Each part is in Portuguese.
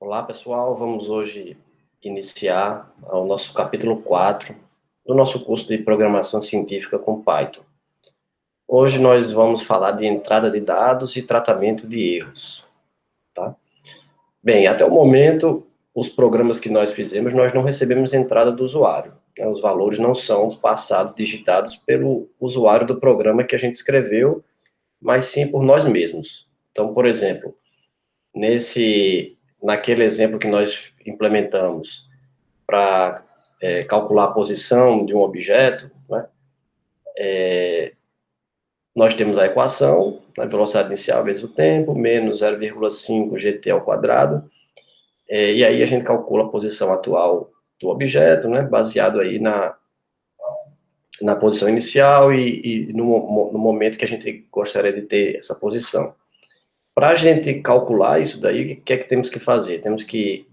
Olá, pessoal. Vamos hoje iniciar o nosso capítulo 4 do nosso curso de Programação Científica com Python. Hoje nós vamos falar de entrada de dados e tratamento de erros, tá? Bem, até o momento, os programas que nós fizemos, nós não recebemos entrada do usuário, né? Os valores não são passados, digitados pelo usuário do programa que a gente escreveu, mas sim por nós mesmos. Então, por exemplo, naquele exemplo que nós implementamos para calcular a posição de um objeto, né, nós temos a equação, a velocidade inicial vezes o tempo, menos 0,5 gt ao quadrado, e aí a gente calcula a posição atual do objeto, né, baseado aí na posição inicial e no momento que a gente gostaria de ter essa posição. Para a gente calcular isso daí, o que é que temos que fazer? Temos que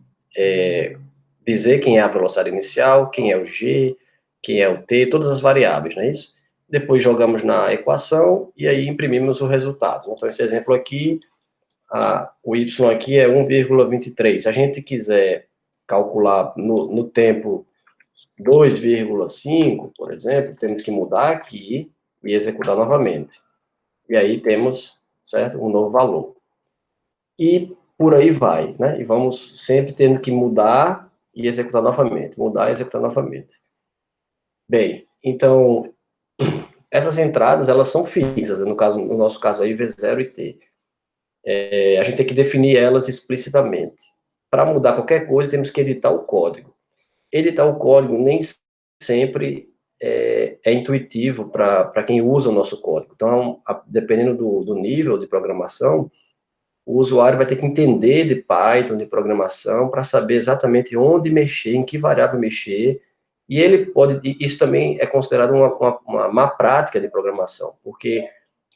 dizer quem é a velocidade inicial, quem é o g, quem é o t, todas as variáveis, não é isso? Depois jogamos na equação e aí imprimimos o resultado. Então, esse exemplo aqui, o y aqui é 1,23. Se a gente quiser calcular no tempo 2,5, por exemplo, temos que mudar aqui e executar novamente. E aí temos, certo, um novo valor. E por aí vai, né? E vamos sempre tendo que mudar e executar novamente, mudar e executar novamente. Bem, então, essas entradas, elas são fixas, no nosso caso aí, V0 e T. A gente tem que definir elas explicitamente. Para mudar qualquer coisa, temos que editar o código. Editar o código nem sempre é intuitivo para quem usa o nosso código. Então, dependendo do nível de programação, o usuário vai ter que entender de Python, de programação, para saber exatamente onde mexer, em que variável mexer, e ele pode, isso também é considerado uma má prática de programação, porque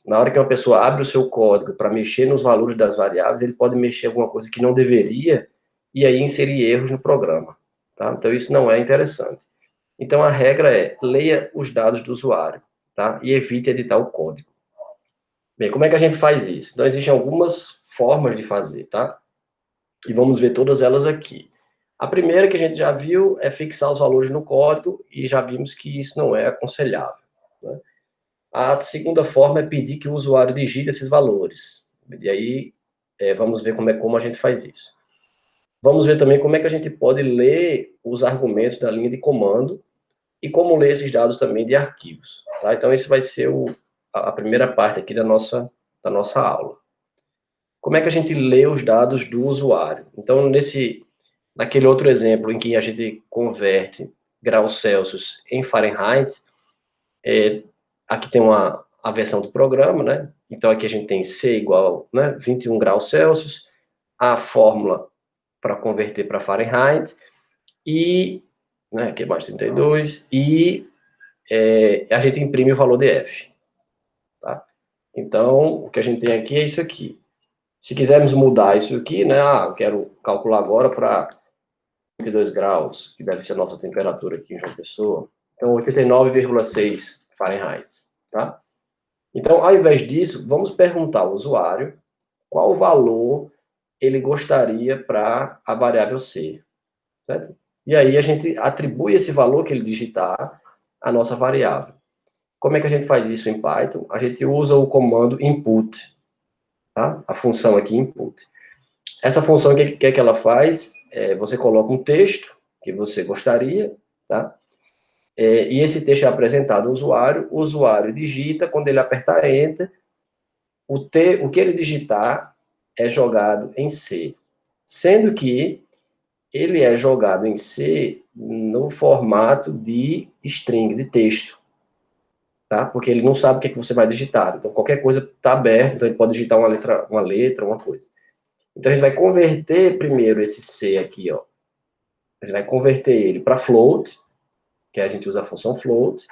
na hora que uma pessoa abre o seu código para mexer nos valores das variáveis, ele pode mexer alguma coisa que não deveria, e aí inserir erros no programa, tá? Então isso não é interessante. Então a regra é, leia os dados do usuário, tá? E evite editar o código. Bem, como é que a gente faz isso? Então, existem algumas formas de fazer, tá? E vamos ver todas elas aqui. A primeira que a gente já viu é fixar os valores no código, e já vimos que isso não é aconselhável, né? A segunda forma é pedir que o usuário digite esses valores. E aí, vamos ver como a gente faz isso. Vamos ver também como é que a gente pode ler os argumentos da linha de comando e como ler esses dados também de arquivos, tá? Então, isso vai ser a primeira parte aqui da nossa aula. Como é que a gente lê os dados do usuário? Então, naquele outro exemplo em que a gente converte graus Celsius em Fahrenheit, aqui tem a versão do programa, né? Então, aqui a gente tem C igual, né, 21 graus Celsius, a fórmula para converter para Fahrenheit, e, né, aqui é mais 32, e a gente imprime o valor de F, tá? Então, o que a gente tem aqui é isso aqui. Se quisermos mudar isso aqui, né, eu quero calcular agora para 82 graus, que deve ser a nossa temperatura aqui em João Pessoa, então 89,6 Fahrenheit, tá? Então, ao invés disso, vamos perguntar ao usuário qual valor ele gostaria para a variável C, certo? E aí a gente atribui esse valor que ele digitar à nossa variável. Como é que a gente faz isso em Python? A gente usa o comando input, tá? A função aqui input. Essa função, o que é que ela faz? Você coloca um texto que você gostaria, tá? E esse texto é apresentado ao usuário, o usuário digita, quando ele apertar Enter, o que ele digitar é jogado em C, sendo que ele é jogado em C no formato de string, de texto, tá? Porque ele não sabe o que você vai digitar, então qualquer coisa está aberta, então ele pode digitar uma letra, uma coisa. Então, a gente vai converter primeiro esse C aqui, ó. A gente vai converter ele para float, que a gente usa a função float,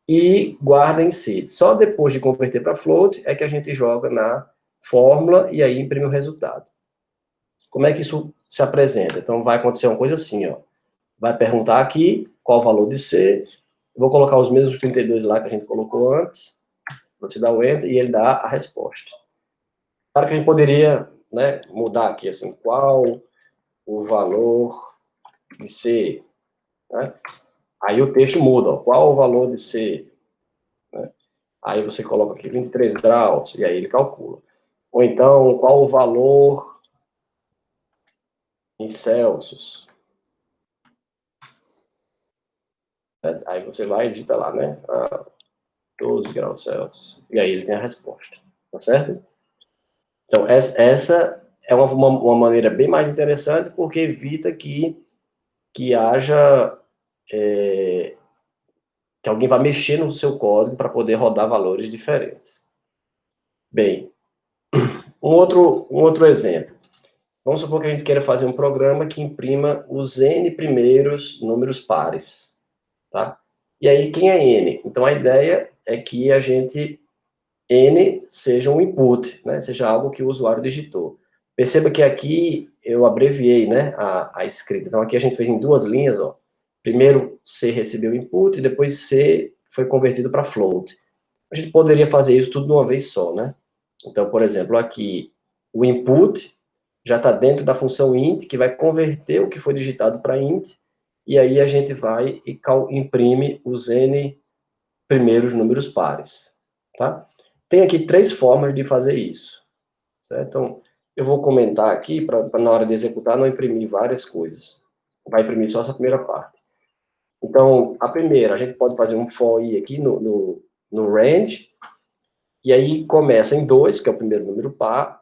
e guarda em C. Só depois de converter para float é que a gente joga na fórmula e aí imprime o resultado. Como é que isso se apresenta? Então, vai acontecer uma coisa assim, ó. Vai perguntar aqui qual o valor de C. Eu vou colocar os mesmos 32 lá que a gente colocou antes. Você dá o Enter e ele dá a resposta. Claro que a gente poderia, né, mudar aqui, assim, qual o valor de C, né? Aí o texto muda, ó, qual o valor de C? Né? Aí você coloca aqui 23 graus, e aí ele calcula. Ou então, qual o valor em Celsius? Aí você vai e digita lá, né? 12 graus Celsius. E aí ele tem a resposta, tá certo? Então, essa é uma maneira bem mais interessante, porque evita que haja... que alguém vá mexer no seu código para poder rodar valores diferentes. Bem, um outro exemplo. Vamos supor que a gente queira fazer um programa que imprima os n primeiros números pares, tá? E aí, quem é n? Então, a ideia é que a gente... n seja um input, né? Seja algo que o usuário digitou. Perceba que aqui eu abreviei, né, a escrita. Então, aqui a gente fez em duas linhas, ó. Primeiro, C recebeu o input, e depois C foi convertido para float. A gente poderia fazer isso tudo de uma vez só, né? Então, por exemplo, aqui, o input já está dentro da função int, que vai converter o que foi digitado para int, e aí a gente vai e imprime os n primeiros números pares, tá? Tem aqui 3 formas de fazer isso, certo? Então, eu vou comentar aqui, para na hora de executar não imprimir várias coisas. Vai imprimir só essa primeira parte. Então, a primeira, a gente pode fazer um for i aqui no range, e aí começa em 2, que é o primeiro número par,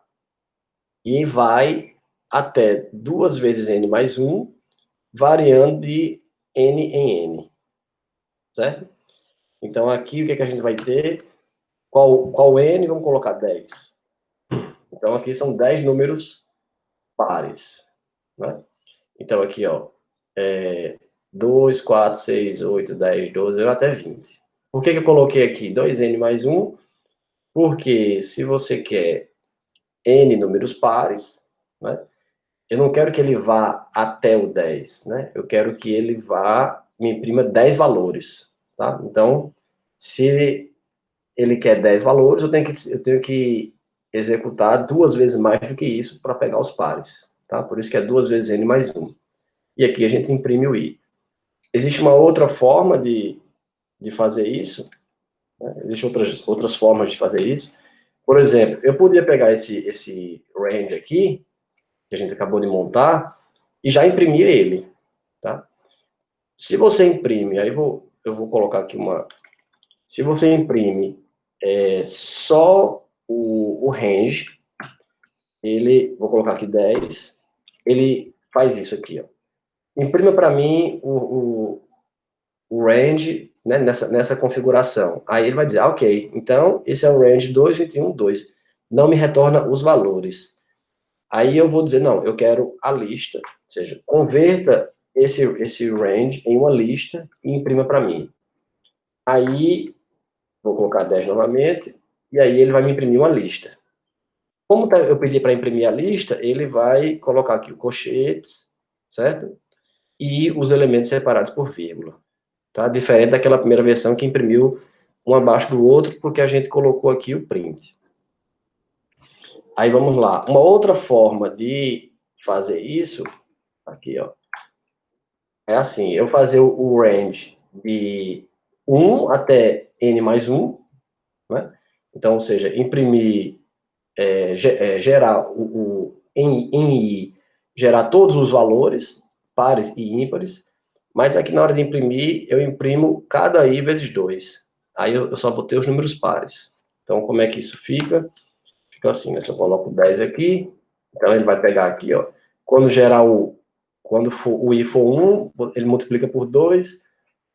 e vai até 2 vezes n mais 1, variando de n em n, certo? Então, aqui, o que a gente vai ter? Qual n? Vamos colocar 10. Então, aqui são 10 números pares, né? Então, aqui, ó, 2, 4, 6, 8, 10, 12, até 20. Por que eu coloquei aqui 2n mais 1? Porque se você quer n números pares, né? Eu não quero que ele vá até o 10, né? Eu quero que ele me imprima 10 valores, tá? Então, se ele quer 10 valores, eu tenho que executar 2 vezes mais do que isso para pegar os pares, tá? Por isso que é 2 vezes n mais 1. E aqui a gente imprime o i. Existe uma outra forma de fazer isso, né? Existem outras formas de fazer isso. Por exemplo, eu poderia pegar esse range aqui, que a gente acabou de montar, e já imprimir ele, tá? Se você imprime, aí eu vou colocar aqui uma... Se você imprime só o range, vou colocar aqui 10, ele faz isso aqui, ó. Imprima para mim o range, né, nessa configuração. Aí ele vai dizer, ok, então esse é o range 221.2. Não me retorna os valores. Aí eu vou dizer, não, eu quero a lista, ou seja, converta esse range em uma lista e imprima para mim. Aí, vou colocar 10 novamente, e aí ele vai me imprimir uma lista. Como eu pedi para imprimir a lista, ele vai colocar aqui o colchetes, certo? E os elementos separados por vírgula. Tá? Diferente daquela primeira versão que imprimiu um abaixo do outro, porque a gente colocou aqui o print. Aí vamos lá. Uma outra forma de fazer isso, aqui, ó, é assim, eu fazer o range de 1 até n mais 1, né? Então, ou seja, imprimir, gerar em i, gerar todos os valores, pares e ímpares, mas aqui na hora de imprimir, eu imprimo cada i vezes 2. Aí eu só vou ter os números pares. Então, como é que isso fica? Fica assim, né? Se eu coloco 10 aqui, então ele vai pegar aqui, ó. Quando gerar quando o i for 1, ele multiplica por 2.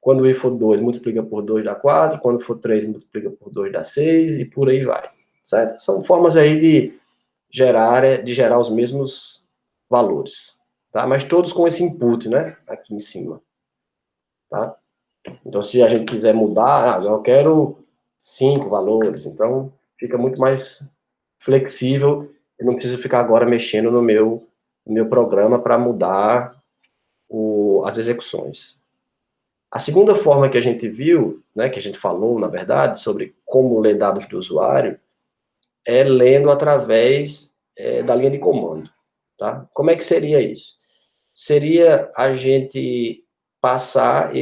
Quando o i for 2, multiplica por 2, dá 4. Quando for 3, multiplica por 2, dá 6, e por aí vai. Certo? São formas aí de gerar os mesmos valores. Tá? Mas todos com esse input, né? Aqui em cima. Tá? Então, se a gente quiser mudar, eu quero 5 valores. Então, fica muito mais flexível. Eu não preciso ficar agora mexendo no meu programa para mudar as execuções. A segunda forma que a gente viu, né, que a gente falou, na verdade, sobre como ler dados do usuário, é lendo através da linha de comando. Tá? Como é que seria isso? seria a gente passar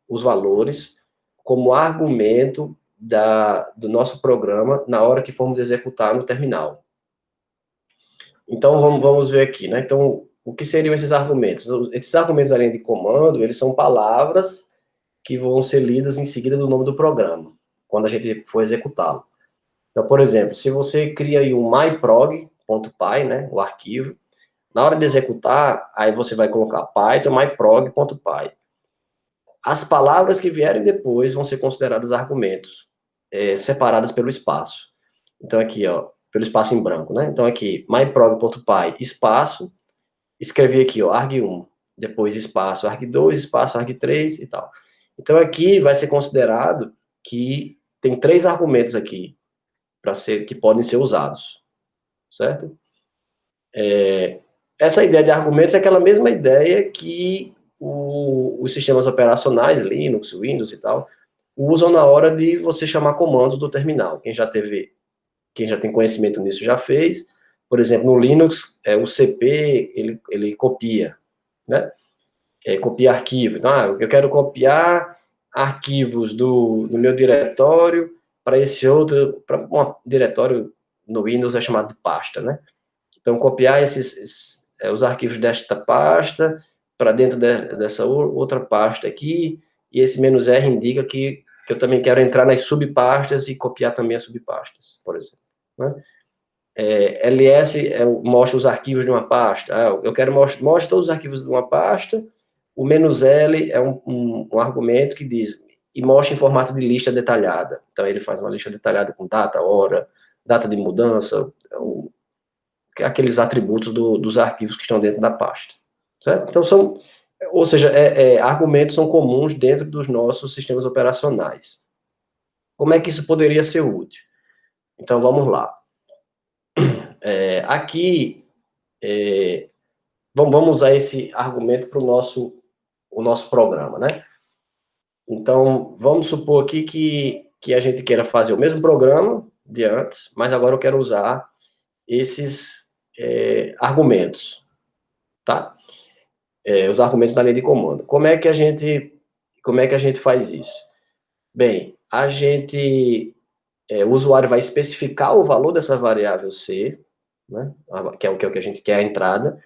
os valores como argumento do nosso programa na hora que formos executar no terminal. Então, vamos ver aqui, né? Então, o que seriam esses argumentos? Esses argumentos da linha de comando, eles são palavras que vão ser lidas em seguida do nome do programa, quando a gente for executá-lo. Então, por exemplo, se você cria aí um myprog.py, né, o arquivo, na hora de executar, aí você vai colocar python myprog.py. As palavras que vierem depois vão ser consideradas argumentos, separadas pelo espaço. Então, aqui, ó, pelo espaço em branco, né? Então, aqui, myprog.py, espaço, escrevi aqui, ó, arg1, depois espaço, arg2, espaço, arg3 e tal. Então, aqui vai ser considerado que tem 3 argumentos aqui que podem ser usados, certo? Essa ideia de argumentos é aquela mesma ideia que os sistemas operacionais, Linux, Windows e tal, usam na hora de você chamar comandos do terminal. Quem já tem conhecimento nisso já fez. Por exemplo, no Linux, o CP, ele copia, né? Copia arquivo. Então, eu quero copiar arquivos do meu diretório para esse outro, para um diretório no Windows é chamado de pasta, né? Então, copiar os arquivos desta pasta para dentro dessa outra pasta aqui, e esse "-r" indica que eu também quero entrar nas subpastas e copiar também as subpastas, por exemplo, né? ls mostra os arquivos de uma pasta. Eu quero mostra todos os arquivos de uma pasta. O "-l" é um argumento que diz e mostra em formato de lista detalhada. Então, ele faz uma lista detalhada com data, hora, data de mudança, aqueles atributos dos arquivos que estão dentro da pasta, certo? Então, ou seja, argumentos são comuns dentro dos nossos sistemas operacionais. Como é que isso poderia ser útil? Então, vamos lá. Aqui, vamos usar esse argumento para o nosso programa, né? Então, vamos supor aqui que a gente queira fazer o mesmo programa de antes, mas agora eu quero usar esses argumentos, tá? Os argumentos da linha de comando. Como é que a gente faz isso? Bem, o usuário vai especificar o valor dessa variável C, né, que é o que a gente quer a entrada,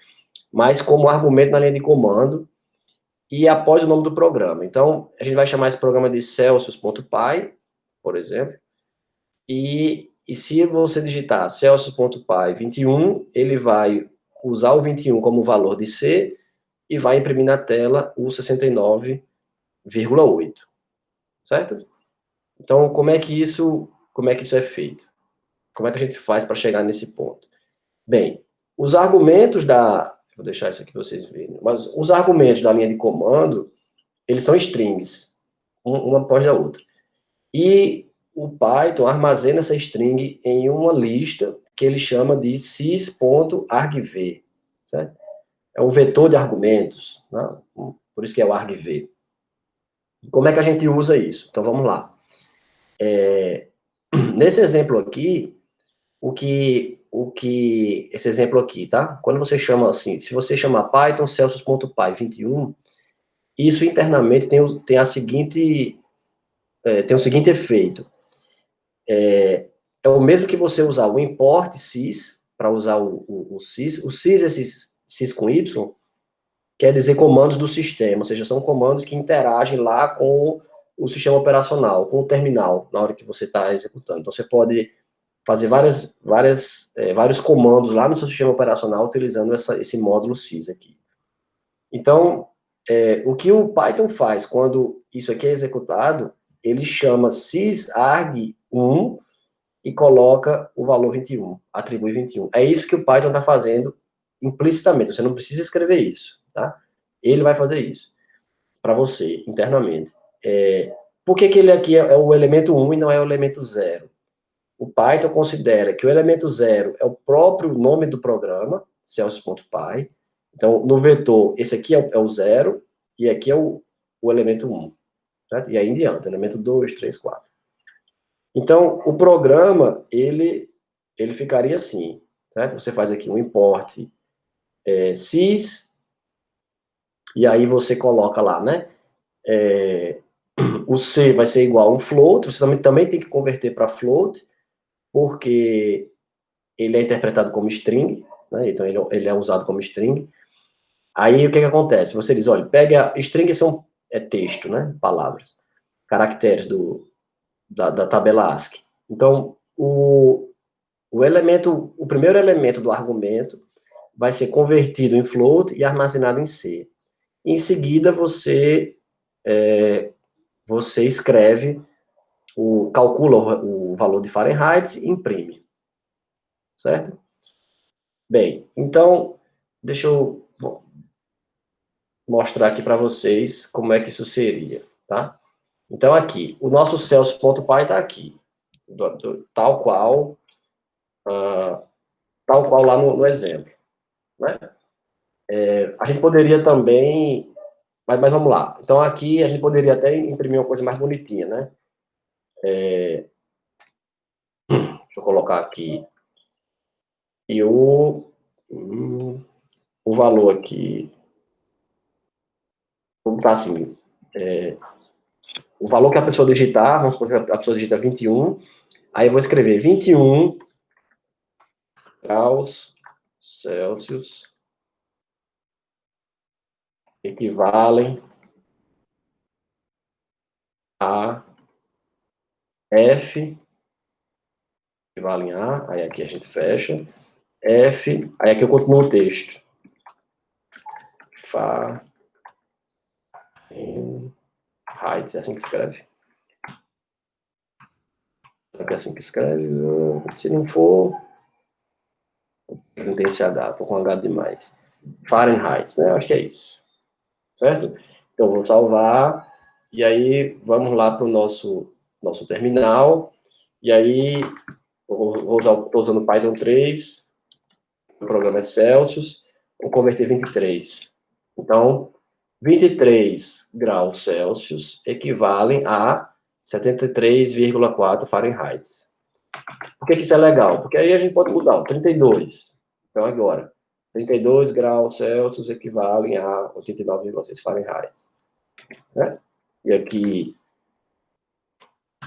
mas como argumento na linha de comando e após o nome do programa. Então, a gente vai chamar esse programa de celsius.py, por exemplo, e se você digitar celsius.py 21, ele vai usar o 21 como valor de C e vai imprimir na tela o 69,8, certo? Então, como é que isso é feito? Como é que a gente faz para chegar nesse ponto? Bem, os argumentos vou deixar isso aqui para vocês verem, mas os argumentos da linha de comando, eles são strings, uma após a outra. E o Python armazena essa string em uma lista que ele chama de sys.argv, certo? É um vetor de argumentos, né? Por isso que é o argv. Como é que a gente usa isso? Então, vamos lá. Nesse exemplo aqui, esse exemplo aqui, tá? Quando você chama assim, se você chamar Python celsius.py 21, isso internamente tem o seguinte efeito. É o mesmo que você usar o import sys, para usar o sys. O sys, esse sys com y, quer dizer comandos do sistema, ou seja, são comandos que interagem lá com o sistema operacional, com o terminal, na hora que você está executando. Então, você pode fazer vários comandos lá no seu sistema operacional utilizando esse módulo sys aqui. Então, o que o Python faz quando isso aqui é executado, ele chama sysarg1 e coloca o valor 21, atribui 21. É isso que o Python está fazendo implicitamente, você não precisa escrever isso, tá? Ele vai fazer isso para você, internamente. Por que ele aqui é o elemento 1 e não é o elemento 0? O Python considera que o elemento 0 é o próprio nome do programa, celsius.py. Então, no vetor, esse aqui é o 0, e aqui é o elemento 1. Certo? E aí em diante, elemento 2, 3, 4. Então, o programa, ele ficaria assim, certo? Você faz aqui um import sys, E aí você coloca lá, né? O C vai ser igual a um float, você também tem que converter para float, porque ele é interpretado como string, né? Então ele é usado como string. Aí o que acontece? Você diz, olha, pega, string é texto, né? Palavras, caracteres da tabela ASCII. Então, o primeiro elemento do argumento vai ser convertido em float e armazenado em C. Em seguida, você escreve, calcula o valor de Fahrenheit e imprime. Certo? Bem, então, deixa eu mostrar aqui para vocês como é que isso seria, tá? Então, aqui, o nosso Celsius.py está aqui, tal qual lá no exemplo, né? A gente poderia também, mas vamos lá. Então, aqui a gente poderia até imprimir uma coisa mais bonitinha, né? Deixa eu colocar aqui. E o valor aqui, vamos botar assim, o valor que a pessoa digitar, vamos supor que a pessoa digita 21, aí eu vou escrever 21 graus Celsius equivalem a F, equivalem a, aí aqui a gente fecha, F, aí aqui eu continuo o texto. Fahrenheit, é assim que escreve. É assim que escreve. Se não for, não tem esse H, tô com H demais. Fahrenheit, né? Acho que é isso. Certo? Então, vou salvar. E aí, vamos lá para o nosso terminal. E aí, estou usando Python 3. O programa é Celsius. Vou converter 23. Então, 23 graus Celsius equivalem a 73,4 Fahrenheit. Por que isso é legal? Porque aí a gente pode mudar, 32. Então, agora, 32 graus Celsius equivalem a 89,6 Fahrenheit. Né? E aqui,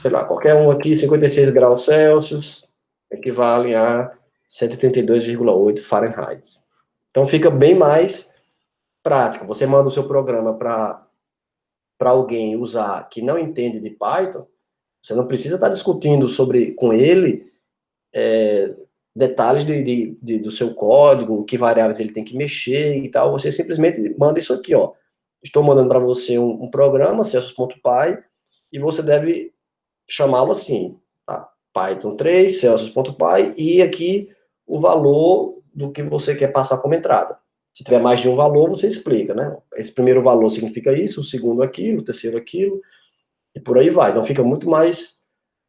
sei lá, qualquer um aqui, 56 graus Celsius equivalem a 132,8 Fahrenheit. Então, fica bem mais prático. Você manda o seu programa para alguém usar que não entende de Python, você não precisa estar discutindo com ele detalhes do seu código, que variáveis ele tem que mexer e tal. Você simplesmente manda isso aqui, ó. Estou mandando para você um programa, Celsius.py, e você deve chamá-lo assim, tá? Python 3, Celsius.py, e aqui o valor do que você quer passar como entrada. Se tiver mais de um valor, você explica, né? Esse primeiro valor significa isso, o segundo aquilo, o terceiro aquilo, e por aí vai. Então fica muito mais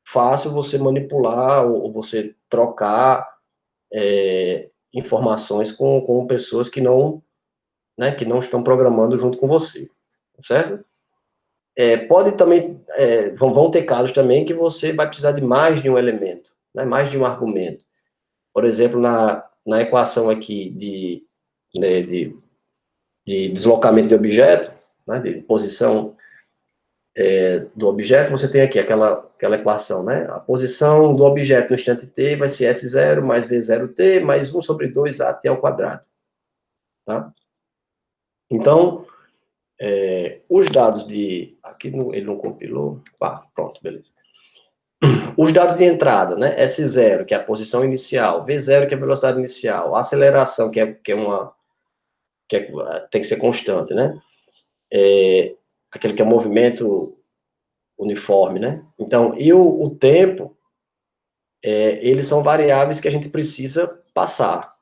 fácil você manipular ou você trocar informações com pessoas que não estão programando junto com você, certo? Pode também, vão ter casos também que você vai precisar de mais de um elemento, né, mais de um argumento. Por exemplo, na equação aqui de deslocamento de objeto, né, de posição do objeto, você tem aqui aquela equação, né? A posição do objeto no instante t vai ser S0 mais V0t mais 1 sobre 2at ao quadrado. Tá? Então, os dados de... Aqui ele não compilou. Pronto, beleza. Os dados de entrada, né? S0, que é a posição inicial, V0, que é a velocidade inicial, a aceleração, tem que ser constante, né? Aquele que é o movimento uniforme, né? Então, e o tempo, eles são variáveis que a gente precisa passar,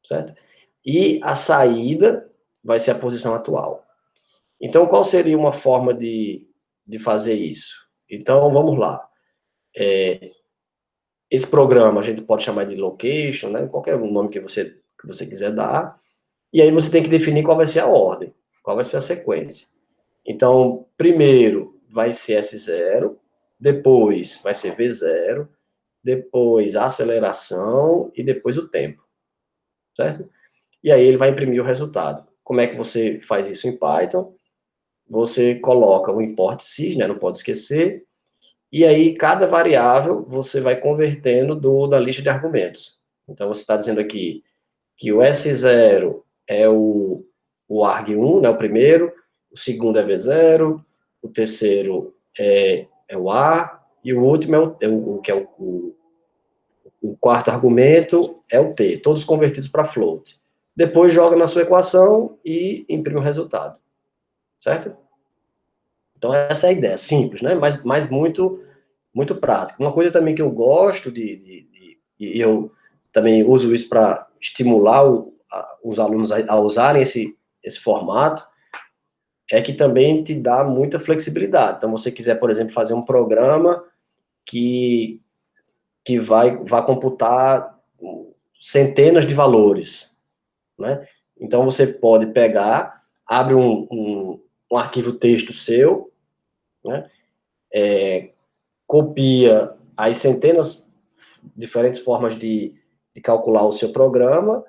certo? E a saída vai ser a posição atual. Então, qual seria uma forma de fazer isso? Então, vamos lá. Esse programa a gente pode chamar de location, né? Qualquer nome que você quiser dar. E aí você tem que definir qual vai ser a ordem, qual vai ser a sequência. Então, primeiro vai ser S0, depois vai ser V0, depois a aceleração e depois o tempo, certo? E aí ele vai imprimir o resultado. como é que você faz isso em Python? Você coloca o import sys, né, não pode esquecer, e aí cada variável você vai convertendo da lista de argumentos. Então, você está dizendo aqui que o S0 é o arg1, né, o primeiro, o segundo é V0, o terceiro é o A, e o último o quarto argumento é o T, todos convertidos para float. Depois joga na sua equação e imprime o resultado, certo? Então essa é a ideia, simples, né? Mas muito, muito prático. Uma coisa também que eu gosto e eu também uso isso para estimular os alunos a usarem esse formato, é que também te dá muita flexibilidade. Então, você quiser, por exemplo, fazer um programa que vai computar centenas de valores, né? Então, você pode pegar, abre um arquivo texto seu, né? Copia as centenas diferentes formas de calcular o seu programa,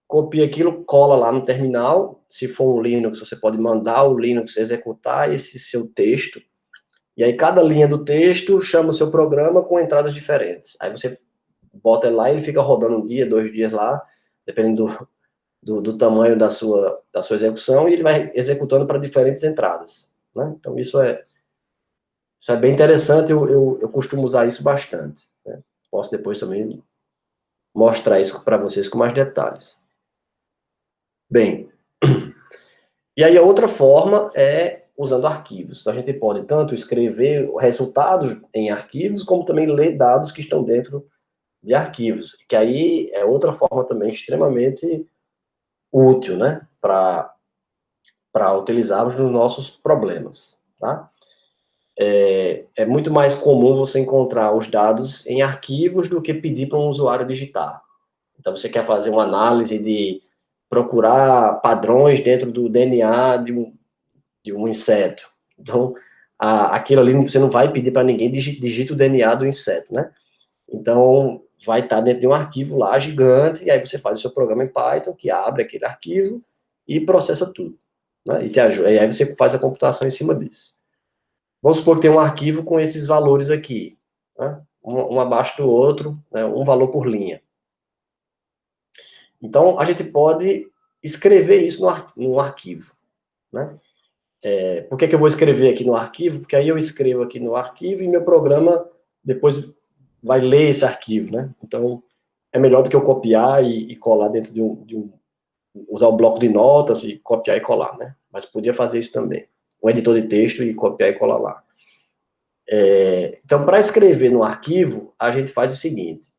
copia aquilo, cola lá no terminal. Se for um Linux, você pode mandar o Linux executar esse seu texto, e aí cada linha do texto chama o seu programa com entradas diferentes. Aí você bota ele lá e ele fica rodando um dia, 2 dias lá, dependendo do tamanho da sua execução, e ele vai executando para diferentes entradas, né? Então isso é bem interessante, eu costumo usar isso bastante, né? Posso depois também mostrar isso para vocês com mais detalhes. Bem, e aí a outra forma é usando arquivos. Então a gente pode tanto escrever resultados em arquivos, como também ler dados que estão dentro de arquivos, que aí é outra forma também extremamente útil, né, para utilizarmos nos nossos problemas, tá? É muito mais comum você encontrar os dados em arquivos do que pedir para um usuário digitar. Então, você quer fazer uma análise de procurar padrões dentro do DNA de um inseto. Então, aquilo ali você não vai pedir para ninguém digite o DNA do inseto, né? Então, vai estar dentro de um arquivo lá gigante, e aí você faz o seu programa em Python, que abre aquele arquivo e processa tudo, né? E aí você faz a computação em cima disso. Vamos supor que tem um arquivo com esses valores aqui, né? Um abaixo do outro, né? Um valor por linha. Então, a gente pode escrever isso no arquivo, né? Por que eu vou escrever aqui no arquivo? Porque aí eu escrevo aqui no arquivo e meu programa depois vai ler esse arquivo, né? Então, é melhor do que eu copiar e colar dentro usar o bloco de notas e copiar e colar, né? Mas podia fazer isso também. Um editor de texto e copiar e colar lá. Então, para escrever no arquivo, a gente faz o seguinte.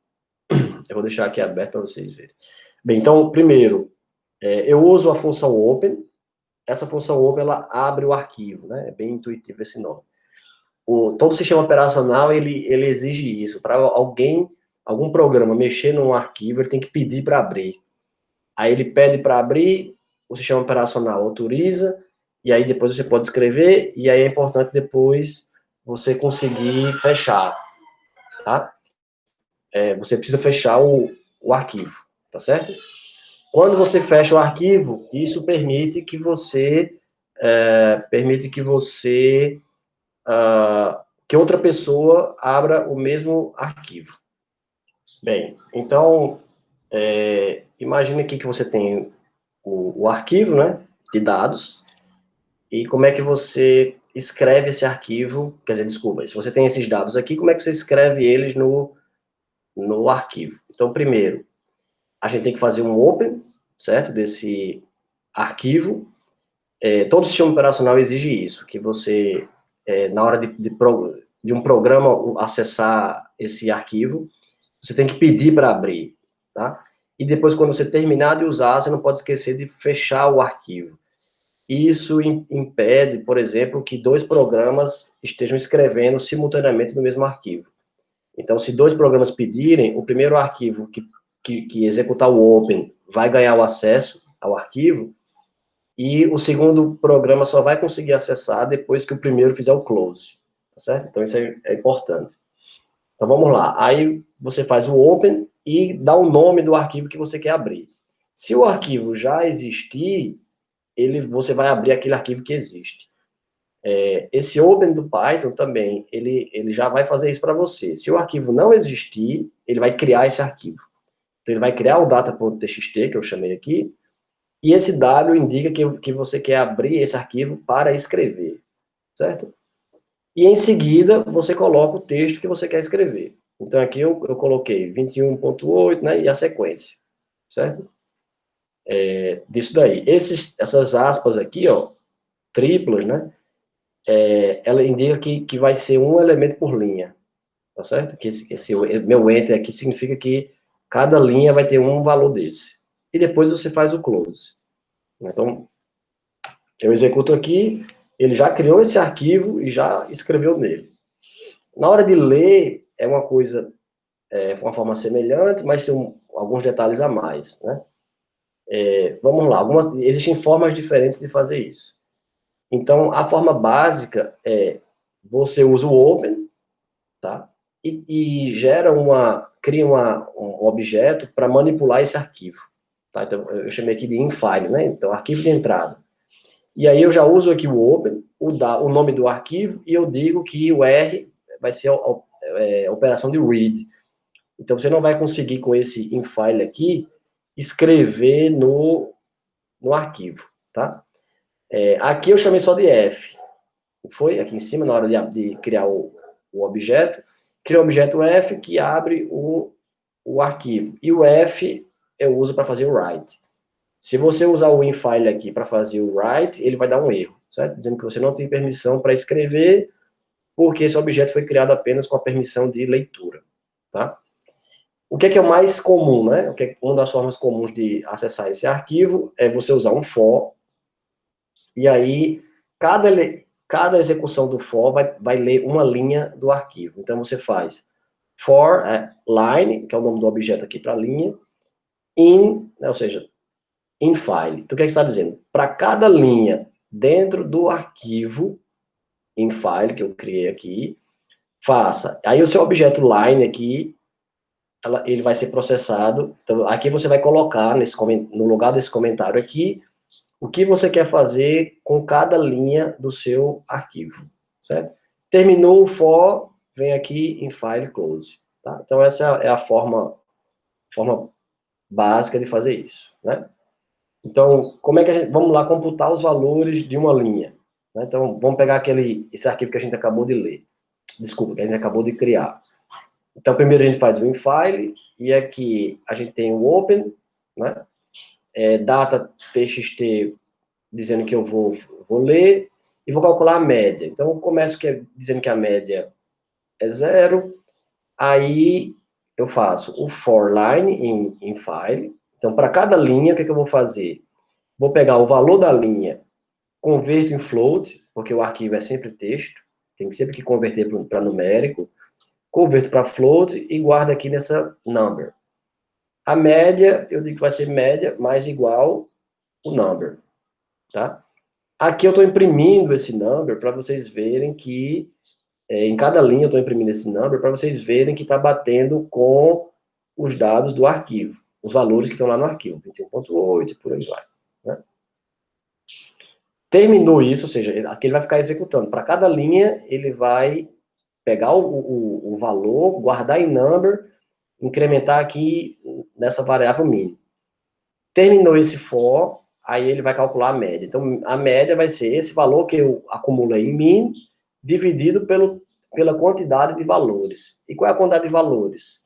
Eu vou deixar aqui aberto para vocês verem. Bem, então, primeiro, eu uso a função open. Essa função open, ela abre o arquivo, né? É bem intuitivo esse nome. Todo sistema operacional, ele exige isso. Para algum programa mexer num arquivo, ele tem que pedir para abrir. Aí ele pede para abrir, o sistema operacional autoriza, e aí depois você pode escrever, e aí é importante depois você conseguir fechar, tá? Você precisa fechar o arquivo, tá certo? Quando você fecha o arquivo, isso permite que você que outra pessoa abra o mesmo arquivo. Bem, então, imagine aqui que você tem o arquivo, né, de dados, e como é que você escreve esse arquivo, quer dizer, desculpa, se você tem esses dados aqui, como é que você escreve eles no arquivo? Então, primeiro, a gente tem que fazer um open, certo, desse arquivo. Todo sistema operacional exige isso, que você, na hora de um programa acessar esse arquivo, você tem que pedir para abrir, tá? E depois, quando você terminar de usar, você não pode esquecer de fechar o arquivo. Isso impede, por exemplo, que dois programas estejam escrevendo simultaneamente no mesmo arquivo. Então, se dois programas pedirem, o primeiro arquivo que executar o open vai ganhar o acesso ao arquivo, e o segundo programa só vai conseguir acessar depois que o primeiro fizer o close, tá certo? Então, isso é importante. Então, vamos lá. Aí, você faz o open e dá o nome do arquivo que você quer abrir. Se o arquivo já existir, você vai abrir aquele arquivo que existe. Esse open do Python também, ele já vai fazer isso para você. Se o arquivo não existir, ele vai criar esse arquivo. Então, ele vai criar o data.txt, que eu chamei aqui, e esse W indica que você quer abrir esse arquivo para escrever, certo? E em seguida, você coloca o texto que você quer escrever. Então, aqui eu coloquei 21.8, né, e a sequência, certo? Disso daí. Essas aspas aqui, ó, triplas, né, ela indica que vai ser um elemento por linha, tá certo? Que esse meu enter aqui significa que cada linha vai ter um valor desse. E depois você faz o close. Então, eu executo aqui, ele já criou esse arquivo e já escreveu nele. Na hora de ler, é uma coisa, uma forma semelhante, mas tem alguns detalhes a mais, né? Vamos lá, existem formas diferentes de fazer isso. Então, a forma básica é, você usa o open, tá? E cria um objeto para manipular esse arquivo. Tá? Então, eu chamei aqui de infile, né? Então, arquivo de entrada. E aí eu já uso aqui o open, o nome do arquivo, e eu digo que o R vai ser a operação de read. Então, você não vai conseguir, com esse infile aqui, escrever no arquivo, tá? Aqui eu chamei só de F. Foi aqui em cima, na hora de criar o objeto, cria o objeto F que abre o arquivo. E o F eu uso para fazer o write. Se você usar o infile aqui para fazer o write, ele vai dar um erro, certo? Dizendo que você não tem permissão para escrever, porque esse objeto foi criado apenas com a permissão de leitura, tá? O que é o mais comum, né? Uma das formas comuns de acessar esse arquivo é você usar um for, e aí cada execução do for vai ler uma linha do arquivo. Então você faz for line, que é o nome do objeto aqui para linha, in, né, ou seja, in file. Então o que é que está dizendo? Para cada linha dentro do arquivo in file que eu criei aqui, faça. Aí o seu objeto line aqui, ele vai ser processado. Então aqui você vai colocar no lugar desse comentário aqui o que você quer fazer com cada linha do seu arquivo, certo? Terminou o for, vem aqui em File Close. Tá? Então, essa é a forma básica de fazer isso, né? Então, como é que vamos lá computar os valores de uma linha? Né? Então, vamos pegar esse arquivo que a gente acabou de ler. Desculpa, que a gente acabou de criar. Então, primeiro a gente faz o infile, e aqui a gente tem o open, né? Data txt dizendo que eu vou ler e vou calcular a média. Então, eu começo dizendo que a média é 0, aí eu faço o for line em file. Então, para cada linha, o que eu vou fazer? Vou pegar o valor da linha, converto em float, porque o arquivo é sempre texto, tem sempre que converter para numérico, converto para float e guardo aqui nessa number. A média, eu digo que vai ser média mais igual o number, tá? Aqui eu estou imprimindo esse number para vocês verem que, em cada linha eu estou imprimindo esse number para vocês verem que está batendo com os dados do arquivo, os valores que estão lá no arquivo, 21.8, por aí vai. Né? Terminou isso, ou seja, aqui ele vai ficar executando. Para cada linha, ele vai pegar o valor, guardar em number, incrementar aqui nessa variável min. Terminou esse for, aí ele vai calcular a média. Então, a média vai ser esse valor que eu acumulei em min, dividido pela quantidade de valores. E qual é a quantidade de valores?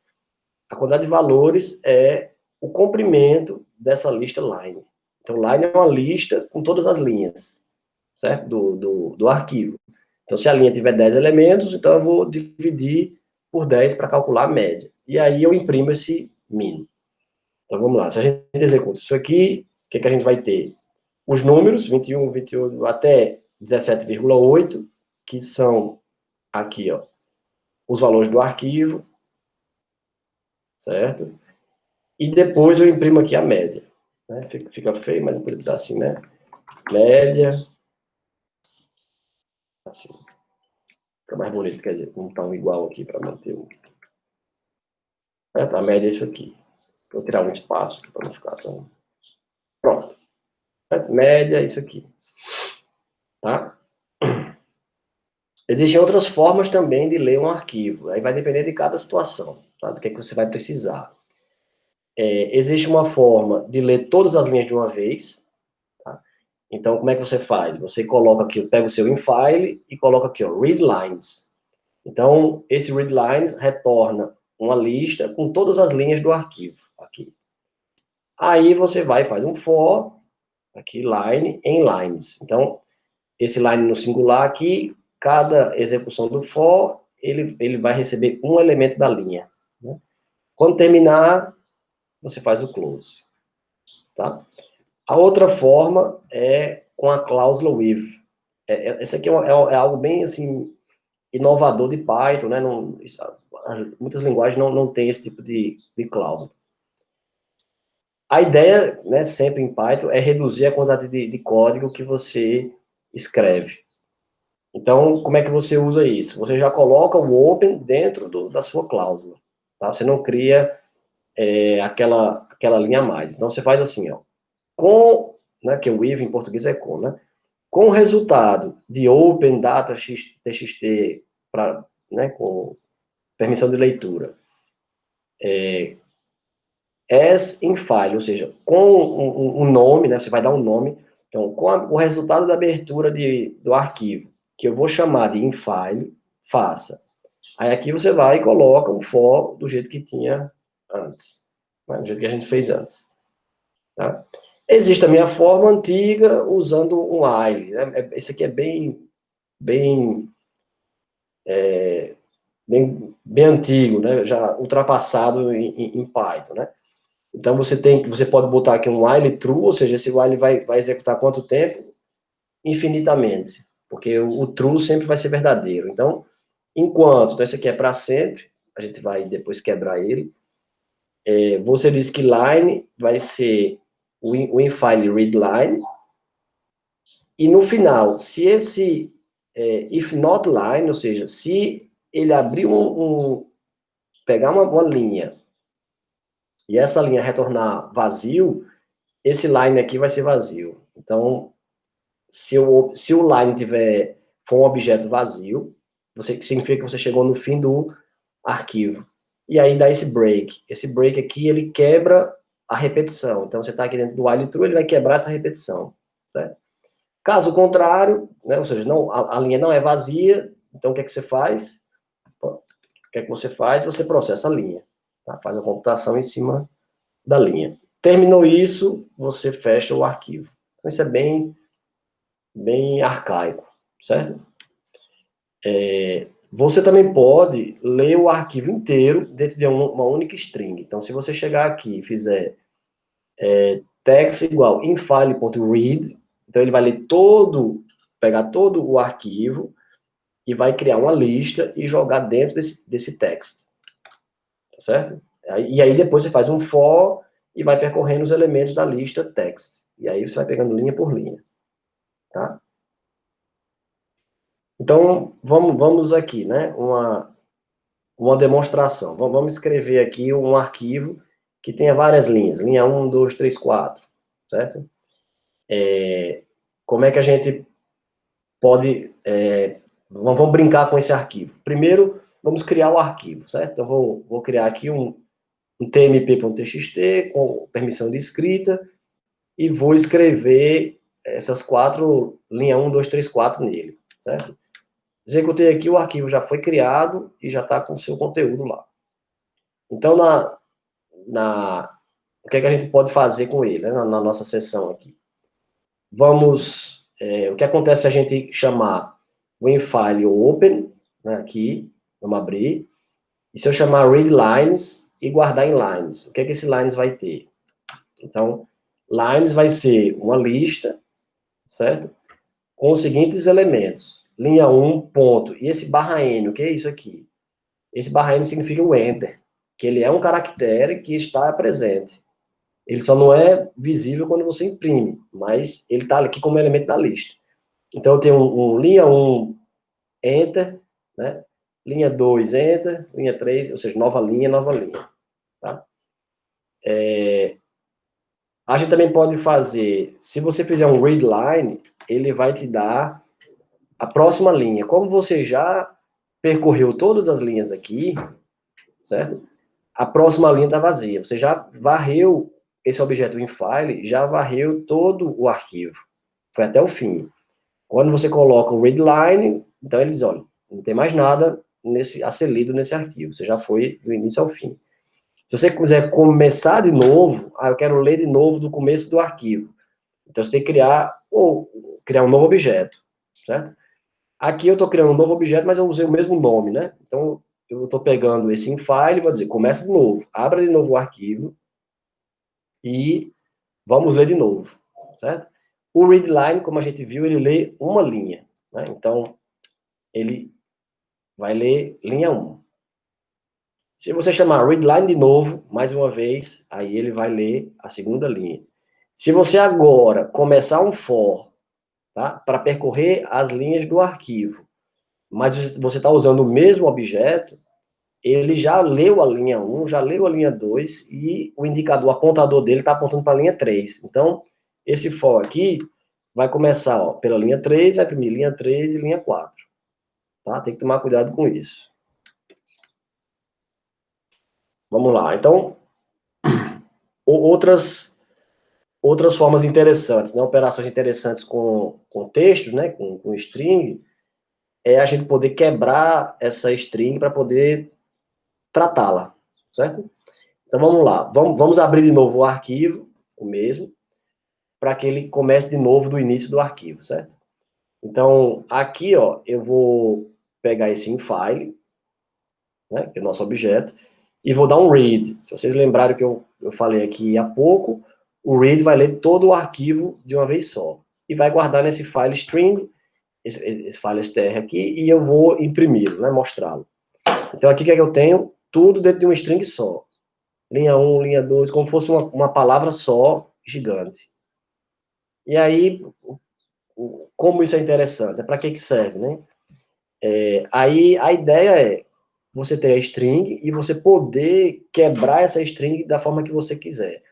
A quantidade de valores é o comprimento dessa lista line. Então, line é uma lista com todas as linhas, certo? Do arquivo. Então, se a linha tiver 10 elementos, então eu vou dividir por 10 para calcular a média. E aí eu imprimo esse min. Então, vamos lá. Se a gente executa isso aqui, o que a gente vai ter? Os números, 21, 28, até 17,8, que são aqui, ó, os valores do arquivo, certo? E depois eu imprimo aqui a média. Né? Fica feio, mas eu poderia botar assim, né? Média, assim. Fica mais bonito, quer dizer, não tá um igual aqui para manter o... A média é isso aqui. Vou tirar um espaço aqui para não ficar tão... Pronto. Média, isso aqui. Tá? Existem outras formas também de ler um arquivo. Aí vai depender de cada situação, tá? Do que você vai precisar. Existe uma forma de ler todas as linhas de uma vez. Tá? Então, como é que você faz? Você coloca aqui, pega o seu infile e coloca aqui, ó, read lines. Então, esse read lines retorna uma lista com todas as linhas do arquivo. Aqui. Aí você vai e faz um for, aqui, line, em lines. Então, esse line no singular aqui, cada execução do for, ele vai receber um elemento da linha. Né? Quando terminar, você faz o close. Tá? A outra forma é com a cláusula with. Esse aqui é algo bem assim, inovador de Python, né? Não, muitas linguagens não têm esse tipo de cláusula. A ideia, né, sempre em Python, é reduzir a quantidade de código que você escreve. Então, como é que você usa isso? Você já coloca o open dentro da sua cláusula. Tá? Você não cria aquela linha a mais. Então, você faz assim, ó. Com, né, que o with em português é com, né? Com o resultado de open data txt, né, com permissão de leitura, as in file, ou seja, com um nome, né, você vai dar um nome, então, com o resultado da abertura do arquivo, que eu vou chamar de in file, faça. Aí aqui você vai e coloca um for do jeito que tinha antes, né, do jeito que a gente fez antes. Tá? Existe também a forma antiga usando um while. Né? Esse aqui é bem, bem antigo, né? Já ultrapassado em Python, né? Então você pode botar aqui um while true, ou seja, esse while vai executar quanto tempo? Infinitamente, porque o true sempre vai ser verdadeiro. Então, enquanto, então esse aqui é para sempre, a gente vai depois quebrar ele. Você diz que line vai ser o infile read line, e no final, se esse if not line, ou seja, se ele abrir pegar uma linha e essa linha retornar vazio, esse line aqui vai ser vazio. Então, se o line for um objeto vazio, significa que você chegou no fim do arquivo. E aí dá esse break. Esse break aqui, ele quebra a repetição. Então, você está aqui dentro do while true, ele vai quebrar essa repetição. Certo? Caso contrário, né, ou seja, a linha não é vazia, então o que é que você faz? O que é que você faz? Você processa a linha. Tá? Faz a computação em cima da linha. Terminou isso, você fecha o arquivo. Então, isso é bem arcaico, certo? Você também pode ler o arquivo inteiro dentro de uma única string. Então, se você chegar aqui e fizer text igual infile.read, então ele vai ler pegar todo o arquivo e vai criar uma lista e jogar dentro desse text. Tá certo? E aí depois você faz um for e vai percorrendo os elementos da lista text. E aí você vai pegando linha por linha. Tá? Então, vamos aqui, né? Uma demonstração. Vamos escrever aqui um arquivo que tenha várias linhas. Linha 1, 2, 3, 4. Certo? Como é que a gente pode... vamos brincar com esse arquivo. Primeiro, vamos criar o arquivo, certo? Então, vou criar aqui um tmp.txt com permissão de escrita e vou escrever essas quatro, linha 1, 2, 3, 4 nele, certo? Executei aqui, o arquivo já foi criado e já está com o seu conteúdo lá. Então, o que é que a gente pode fazer com ele, né, na nossa sessão aqui? O que acontece se a gente chamar o infile open, né, aqui, vamos abrir, e se eu chamar read lines e guardar em lines, o que é que esse lines vai ter? Então, lines vai ser uma lista, certo? Com os seguintes elementos. Linha 1, ponto. E esse barra N, o que é isso aqui? Esse barra N significa o enter, que ele é um caractere que está presente. Ele só não é visível quando você imprime, mas ele está aqui como elemento da lista. Então, eu tenho linha 1, enter, né? Linha 2, enter, linha 3, ou seja, nova linha, nova linha. Tá? A gente também pode fazer, se você fizer um readline, ele vai te dar a próxima linha. Como você já percorreu todas as linhas aqui, certo? A próxima linha está vazia. Você já varreu esse objeto em file, já varreu todo o arquivo. Foi até o fim. Quando você coloca o readline, então ele diz, olha, não tem mais nada a ser lido nesse arquivo. Você já foi do início ao fim. Se você quiser começar de novo, eu quero ler de novo do começo do arquivo. Então você tem que criar um novo objeto, certo? Aqui eu estou criando um novo objeto, mas eu usei o mesmo nome, né? Então eu estou pegando esse infile e vou dizer, começa de novo, abra de novo o arquivo e vamos ler de novo, certo? O readline, como a gente viu, ele lê uma linha, né? Então ele vai ler linha 1. Se você chamar readline de novo, mais uma vez, aí ele vai ler a segunda linha. Se você agora começar um for, tá? Para percorrer as linhas do arquivo, mas você está usando o mesmo objeto, ele já leu a linha 1, já leu a linha 2, e o indicador, o apontador dele está apontando para a linha 3. Então, esse for aqui vai começar pela linha 3, vai imprimir linha 3 e linha 4. Tá? Tem que tomar cuidado com isso. Vamos lá. Então, outras formas interessantes, né? Operações interessantes com textos, né? Com string, é a gente poder quebrar essa string para poder tratá-la, certo? Então vamos lá, vamos abrir de novo o arquivo, o mesmo, para que ele comece de novo do início do arquivo, certo? Então aqui, eu vou pegar esse infile, né, que é o nosso objeto, e vou dar um read. Se vocês lembrarem que eu falei aqui há pouco, o read vai ler todo o arquivo de uma vez só, e vai guardar nesse file string, esse file str aqui, e eu vou imprimi-lo, né, mostrá-lo. Então aqui o que é que eu tenho? Tudo dentro de um string só. Linha 1, linha 2, como fosse uma palavra só, gigante. E aí, como isso é interessante? Para que serve, né? Aí a ideia é você ter a string e você poder quebrar essa string da forma que você quiser.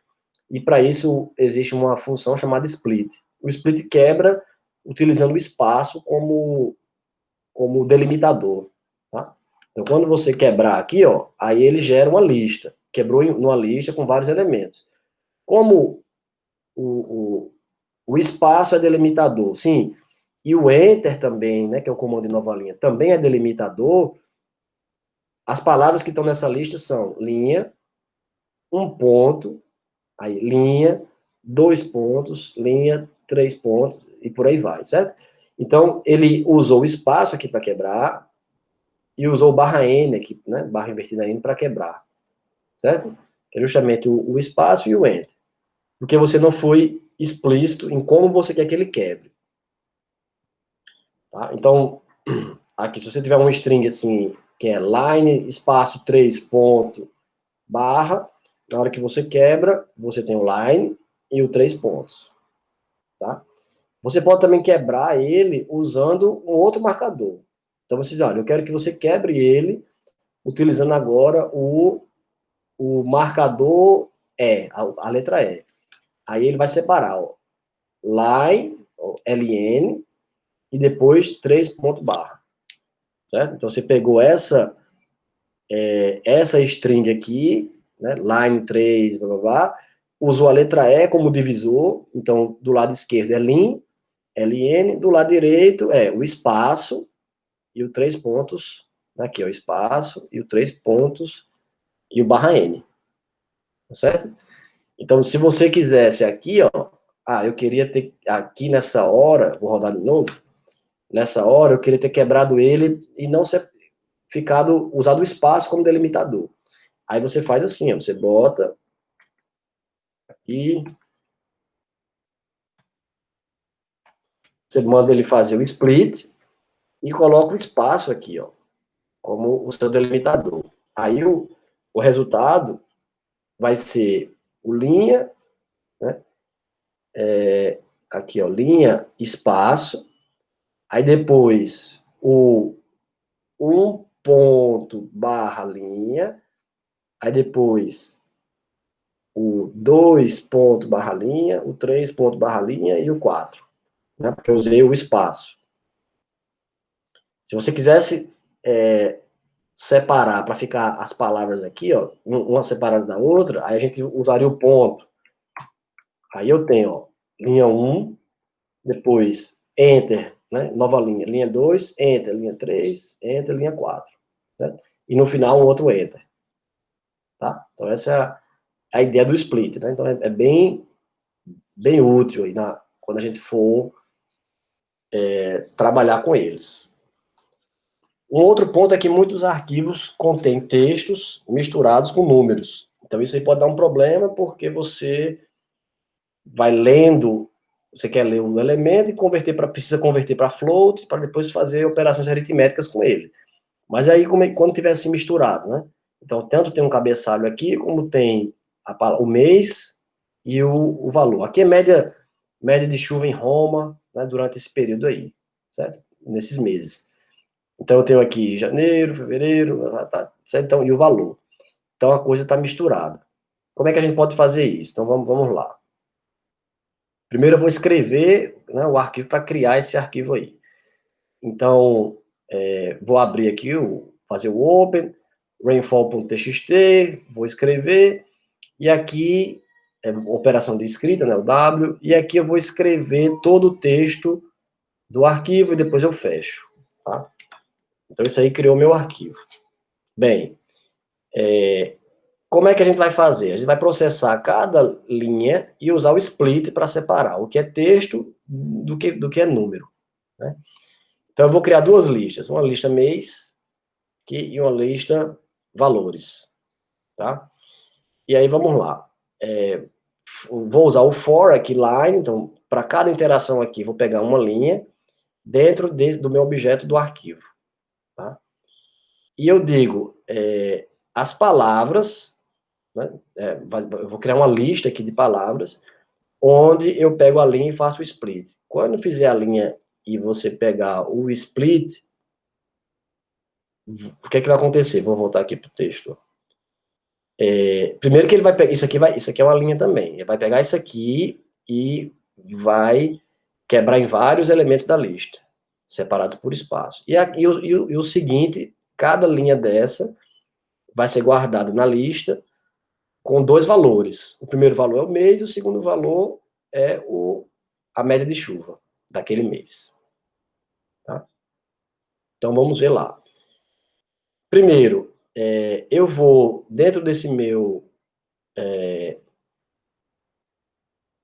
E para isso existe uma função chamada split. O split quebra utilizando o espaço como delimitador. Tá? Então, quando você quebrar aqui, aí ele gera uma lista. Quebrou numa lista com vários elementos. Como o espaço é delimitador, sim, e o enter também, né, que é o comando de nova linha, também é delimitador, as palavras que estão nessa lista são linha, um ponto, aí linha, dois pontos, linha, três pontos, e por aí vai, certo? Então, ele usou o espaço aqui para quebrar, e usou barra N aqui, né, barra invertida N para quebrar, certo? Que é justamente o espaço e o enter. Porque você não foi explícito em como você quer que ele quebre. Tá? Então, aqui, se você tiver um string assim, que é line, espaço, 3 ponto, barra, na hora que você quebra, você tem o line e o 3 pontos. Tá? Você pode também quebrar ele usando um outro marcador. Então, você diz, olha, eu quero que você quebre ele utilizando agora o marcador E, a letra E. Aí ele vai separar, line, LN, e depois 3 ponto barra. Certo? Então, você pegou essa string aqui, né, line 3, blá, blá, blá, usou a letra E como divisor, então, do lado esquerdo é lin, ln, do lado direito é o espaço e o 3 pontos, aqui, o espaço e o 3 pontos e o barra n, tá certo? Então, se você quisesse aqui, eu queria ter, aqui nessa hora, vou rodar de novo, nessa hora eu queria ter quebrado ele e não ser usado o espaço como delimitador. Aí você faz assim, você bota aqui, você manda ele fazer o split e coloca o espaço aqui, como o seu delimitador. Aí o resultado vai ser o linha, né? Aqui, linha, espaço, aí depois o 1 ponto barra linha, aí depois o 2 ponto barra linha, o 3 ponto barra linha e o 4, né? Porque eu usei o espaço. Se você quisesse separar para ficar as palavras aqui, ó, uma separada da outra, aí a gente usaria o ponto. Aí eu tenho, ó, linha 1, depois Enter, né? Nova linha. Linha 2, Enter. Linha 3, Enter. Linha 4. Né? E no final, um outro Enter. Tá? Então, essa é a ideia do split. Né? Então, é bem útil aí quando a gente for trabalhar com eles. Um outro ponto é que muitos arquivos contêm textos misturados com números. Então, isso aí pode dar um problema, porque você vai lendo, você quer ler um elemento e precisa converter para float, para depois fazer operações aritméticas com ele. Mas aí, quando tiver assim misturado, né? Então, tanto tem um cabeçalho aqui, como tem o mês e o valor. Aqui é média de chuva em Roma, né, durante esse período aí, certo? Nesses meses. Então, eu tenho aqui janeiro, fevereiro, tá, certo? Então, e o valor. Então, a coisa está misturada. Como é que a gente pode fazer isso? Então, vamos lá. Primeiro, eu vou escrever, né, o arquivo para criar esse arquivo aí. Então, vou abrir aqui, fazer o open, rainfall.txt, vou escrever, e aqui, operação de escrita, né, o W, e aqui eu vou escrever todo o texto do arquivo e depois eu fecho. Tá? Então, isso aí criou meu arquivo. Bem, como é que a gente vai fazer? A gente vai processar cada linha e usar o split para separar o que é texto do que é número. Né? Então, eu vou criar duas listas. Uma lista mês e uma lista valores. Tá? E aí, vamos lá. Vou usar o for aqui, line. Então, para cada interação aqui, vou pegar uma linha dentro do meu objeto do arquivo. Tá? E eu digo as palavras, né? Eu vou criar uma lista aqui de palavras, onde eu pego a linha e faço o split. Quando fizer a linha e você pegar o split, o que é que vai acontecer? Vou voltar aqui para o texto. Primeiro que ele vai pegar, isso aqui é uma linha também. Ele vai pegar isso aqui e vai quebrar em vários elementos da lista, separados por espaço. E o seguinte, cada linha dessa vai ser guardada na lista com dois valores. O primeiro valor é o mês, o segundo valor é a média de chuva daquele mês. Tá? Então, vamos ver lá. Primeiro, eu vou, dentro desse meu...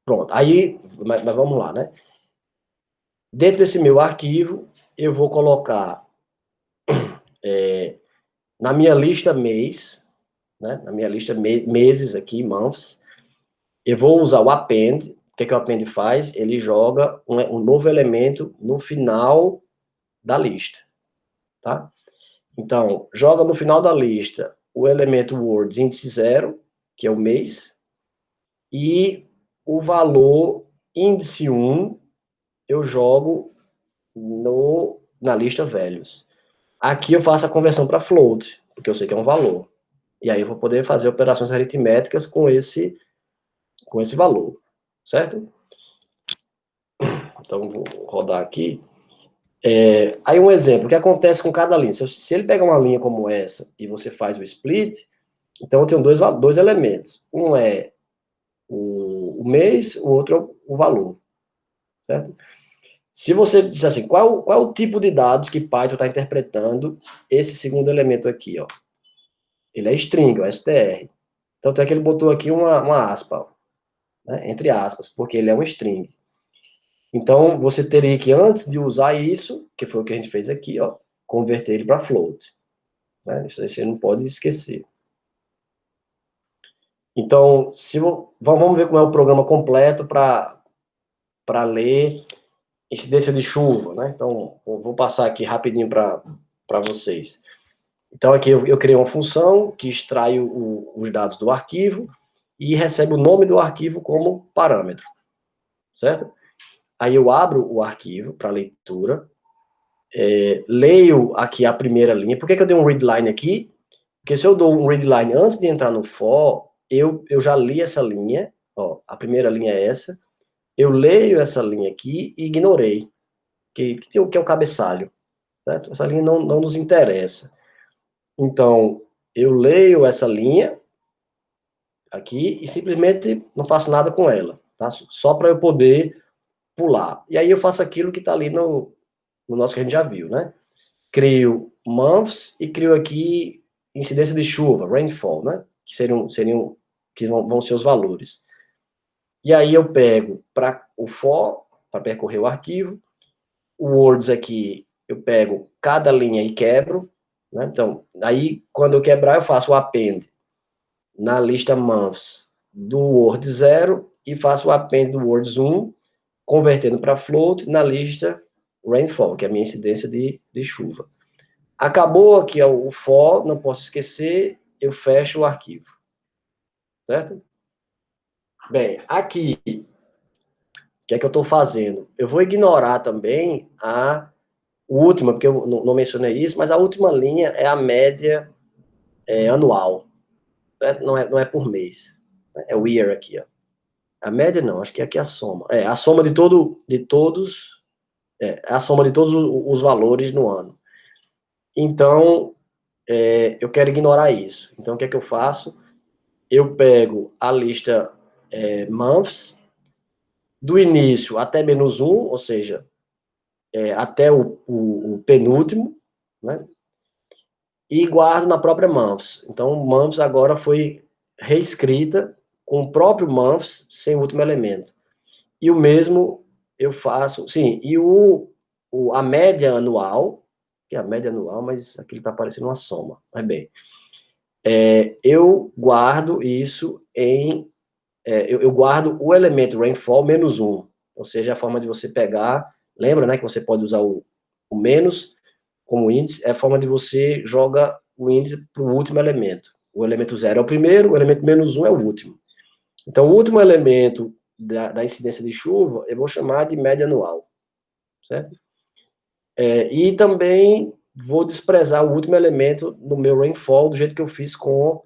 pronto, aí, mas vamos lá, né? Dentro desse meu arquivo, eu vou colocar na minha lista mês, né? Na minha lista meses aqui, months, eu vou usar o append. O que o append faz? Ele joga um novo elemento no final da lista, tá? Então, joga no final da lista o elemento words índice 0, que é o mês, e o valor índice 1 eu jogo na lista velhos. Aqui eu faço a conversão para float, porque eu sei que é um valor. E aí eu vou poder fazer operações aritméticas com esse valor, certo? Então, vou rodar aqui. Aí um exemplo, o que acontece com cada linha? Se ele pegar uma linha como essa e você faz o split, então eu tenho dois elementos. Um é o mês, o outro é o valor, certo? Se você disser assim, qual é o tipo de dados que Python está interpretando esse segundo elemento aqui, ó? Ele é string, o str. Tanto é que ele botou aqui uma aspa, né, entre aspas, porque ele é um string. Então, você teria que, antes de usar isso, que foi o que a gente fez aqui, ó, converter ele para float. Né? Isso aí você não pode esquecer. Então, vamos ver como é o programa completo para ler incidência de chuva, né? Então, eu vou passar aqui rapidinho para vocês. Então, aqui eu criei uma função que extrai os dados do arquivo e recebe o nome do arquivo como parâmetro, certo? Aí eu abro o arquivo para leitura, leio aqui a primeira linha. Por que eu dei um readline aqui? Porque se eu dou um readline antes de entrar no for, eu já li essa linha, ó, a primeira linha é essa, eu leio essa linha aqui e ignorei, que é o cabeçalho, certo? Essa linha não nos interessa. Então, eu leio essa linha aqui e simplesmente não faço nada com ela, tá? Só para eu poder pular. E aí eu faço aquilo que está ali no nosso que a gente já viu, né? Crio months e crio aqui incidência de chuva, rainfall, né? Que seriam que vão ser os valores. E aí eu pego para o for, para percorrer o arquivo, o words aqui, eu pego cada linha e quebro, né? Então, aí quando eu quebrar, eu faço o append na lista months do word 0 e faço o append do words 1, convertendo para float na lista rainfall, que é a minha incidência de chuva. Acabou aqui o for, não posso esquecer, eu fecho o arquivo. Certo? Bem, aqui, o que é que eu estou fazendo? Eu vou ignorar também a última, porque eu não mencionei isso, mas a última linha é a média anual. Certo? Não é por mês. É o year aqui, ó. A média não, acho que aqui é a soma. É a soma de todos, é a soma de todos os valores no ano. Então, eu quero ignorar isso. Então, o que é que eu faço? Eu pego a lista months, do início até menos 1, ou seja, até o penúltimo, né? E guardo na própria months. Então, months agora foi reescrita com o próprio months sem o último elemento. E o mesmo eu faço, sim, e a média anual, que é a média anual, mas aqui está aparecendo uma soma, mas bem, eu guardo isso eu guardo o elemento rainfall menos 1, ou seja, a forma de você pegar, lembra, né, que você pode usar o menos como índice, é a forma de você joga o índice para o último elemento. O elemento 0 é o primeiro, o elemento menos 1 é o último. Então, o último elemento da incidência de chuva, eu vou chamar de média anual, certo? E também vou desprezar o último elemento no meu rainfall, do jeito que eu fiz com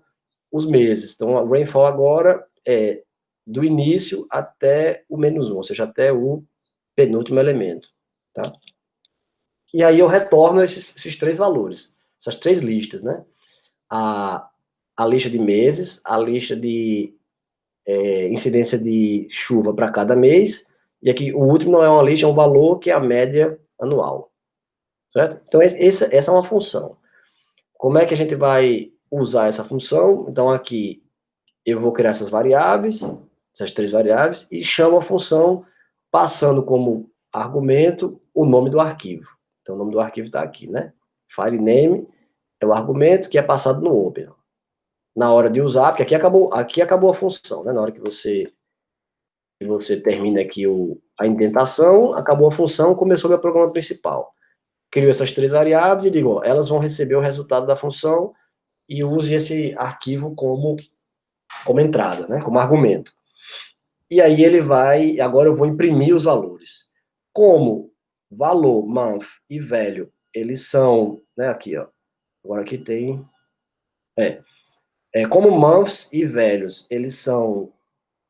os meses. Então, o rainfall agora é do início até o menos 1, ou seja, até o penúltimo elemento, tá? E aí eu retorno esses três valores, essas três listas, né? A lista de meses, a lista de incidência de chuva para cada mês, e aqui o último não é uma lista, é um valor que é a média anual, certo? Então, essa é uma função. Como é que a gente vai usar essa função? Então, aqui eu vou criar essas variáveis, essas três variáveis, e chamo a função passando como argumento o nome do arquivo. Então, o nome do arquivo está aqui, né? File name é o argumento que é passado no open. Na hora de usar, porque aqui acabou a função, né? Na hora que você termina aqui a indentação, acabou a função, começou meu programa principal. Crio essas três variáveis e digo, ó, elas vão receber o resultado da função e use esse arquivo como entrada, né? Como argumento. E aí ele vai, agora eu vou imprimir os valores. Como valor, month e velho, eles são, né, aqui, ó. Agora aqui tem, como months e velhos, eles são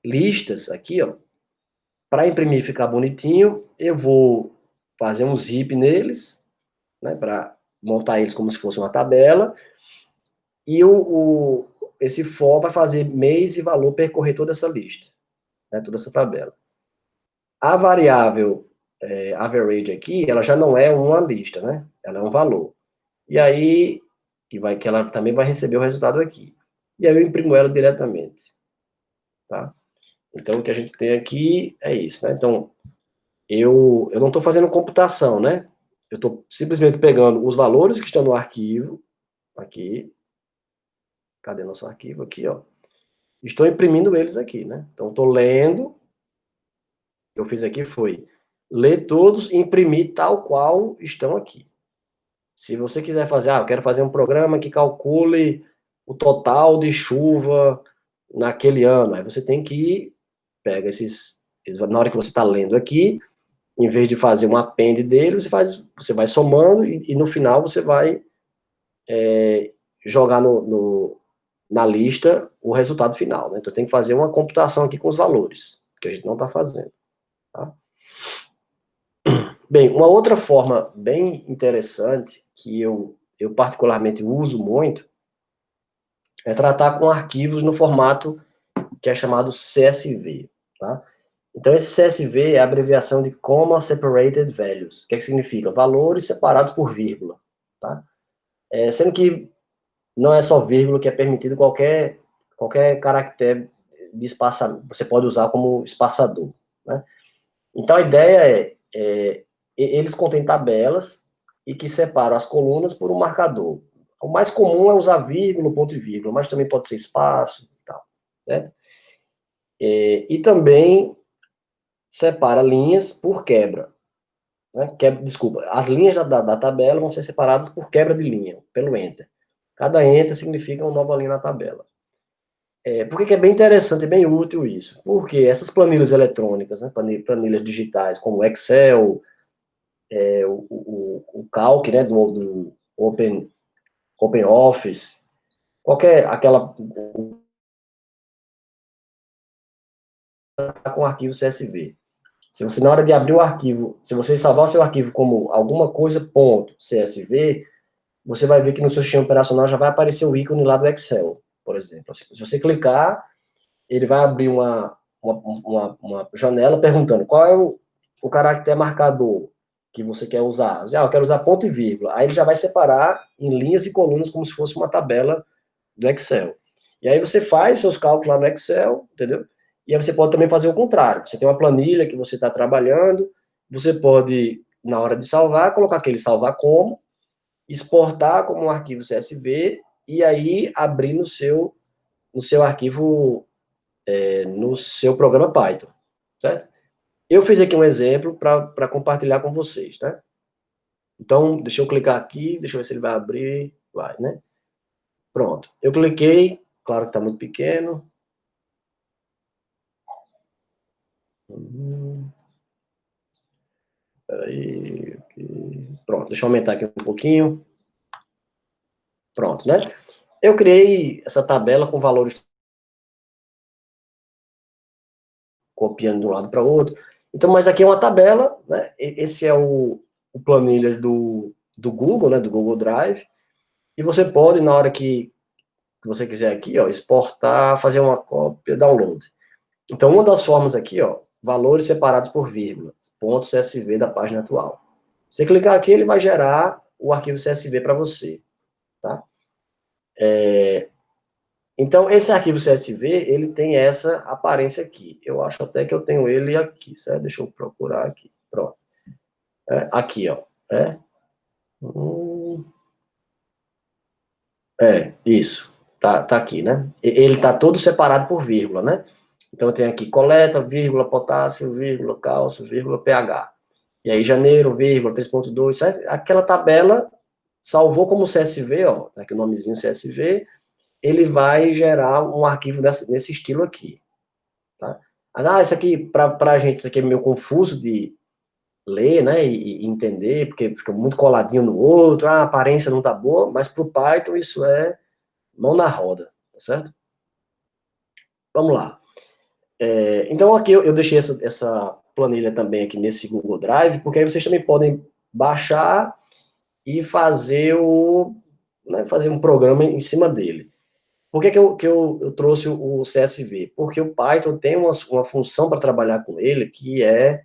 listas aqui, ó. Para imprimir e ficar bonitinho, eu vou fazer um zip neles, né, para montar eles como se fosse uma tabela. E esse for vai fazer mês e valor percorrer toda essa lista, né, toda essa tabela. A variável average aqui, ela já não é uma lista, né? Ela é um valor. E aí, que ela também vai receber o resultado aqui. E aí eu imprimo ela diretamente, tá? Então, o que a gente tem aqui é isso, né? Então, eu não estou fazendo computação, né? Eu estou simplesmente pegando os valores que estão no arquivo, aqui. Cadê nosso arquivo? Aqui, ó. Estou imprimindo eles aqui, né? Então, estou lendo. O que eu fiz aqui foi ler todos e imprimir tal qual estão aqui. Se você quiser fazer, eu quero fazer um programa que calcule o total de chuva naquele ano, aí você tem que pega na hora que você está lendo aqui, em vez de fazer um append dele, você vai somando e no final você vai jogar na lista o resultado final, né? Então tem que fazer uma computação aqui com os valores, que a gente não está fazendo, tá? Bem, uma outra forma bem interessante, que eu particularmente uso muito, é tratar com arquivos no formato que é chamado CSV, tá? Então, esse CSV é a abreviação de Comma Separated Values. O que significa? Valores separados por vírgula, tá? Sendo que não é só vírgula que é permitido, qualquer caractere de espaçamento, você pode usar como espaçador, né? Então, a ideia eles contêm tabelas e que separam as colunas por um marcador. O mais comum é usar vírgula, ponto e vírgula, mas também pode ser espaço e tal, certo? E também separa linhas por quebra, né? Desculpa, as linhas da tabela vão ser separadas por quebra de linha, pelo Enter. Cada Enter significa uma nova linha na tabela. Por que é bem interessante e bem útil isso? Porque essas planilhas eletrônicas, né, planilhas digitais, como o Excel, o Calc, né, do OpenOffice, aquela com arquivo CSV. Se você, na hora de abrir o arquivo, se você salvar o seu arquivo como alguma coisa, .csv, você vai ver que no seu sistema operacional já vai aparecer o ícone lá do Excel, por exemplo. Se você clicar, ele vai abrir uma janela perguntando qual é o caractere marcador que você quer usar. Eu quero usar ponto e vírgula. Aí ele já vai separar em linhas e colunas como se fosse uma tabela do Excel. E aí você faz seus cálculos lá no Excel, entendeu? E aí você pode também fazer o contrário. Você tem uma planilha que você está trabalhando, você pode, na hora de salvar, colocar aquele salvar como, exportar como um arquivo CSV e aí abrir no seu arquivo, no seu programa Python, certo? Eu fiz aqui um exemplo para compartilhar com vocês, tá? Então, deixa eu clicar aqui, deixa eu ver se ele vai abrir, vai, né? Pronto, eu cliquei, claro que está muito pequeno. Peraí, pronto, deixa eu aumentar aqui um pouquinho. Pronto, né? Eu criei essa tabela com valores copiando de um lado para o outro. Então, mas aqui é uma tabela, né? Esse é o planilha do Google, né? Do Google Drive. E você pode, na hora que você quiser aqui, ó, exportar, fazer uma cópia, download. Então, uma das formas aqui, ó, valores separados por vírgulas, ponto CSV da página atual. Você clicar aqui, ele vai gerar o arquivo CSV para você, tá? Então, esse arquivo CSV, ele tem essa aparência aqui. Eu acho até que eu tenho ele aqui, certo? Deixa eu procurar aqui. Pronto. Aqui, ó. Hum, isso. Tá aqui, né? Ele tá todo separado por vírgula, né? Então, eu tenho aqui coleta, vírgula, potássio, vírgula, cálcio, vírgula, pH. E aí, janeiro, vírgula, 3.2, certo? Aquela tabela salvou como CSV, ó. Tá aqui o nomezinho CSV. Ele vai gerar um arquivo nesse estilo aqui, tá? Mas, isso aqui, para a gente, isso aqui é meio confuso de ler, né, e entender, porque fica muito coladinho no outro, a aparência não tá boa, mas para o Python isso é mão na roda, tá certo? Vamos lá. Então, aqui eu deixei essa planilha também aqui nesse Google Drive, porque aí vocês também podem baixar e fazer um programa em cima dele. Por que eu trouxe o CSV? Porque o Python tem uma função para trabalhar com ele que é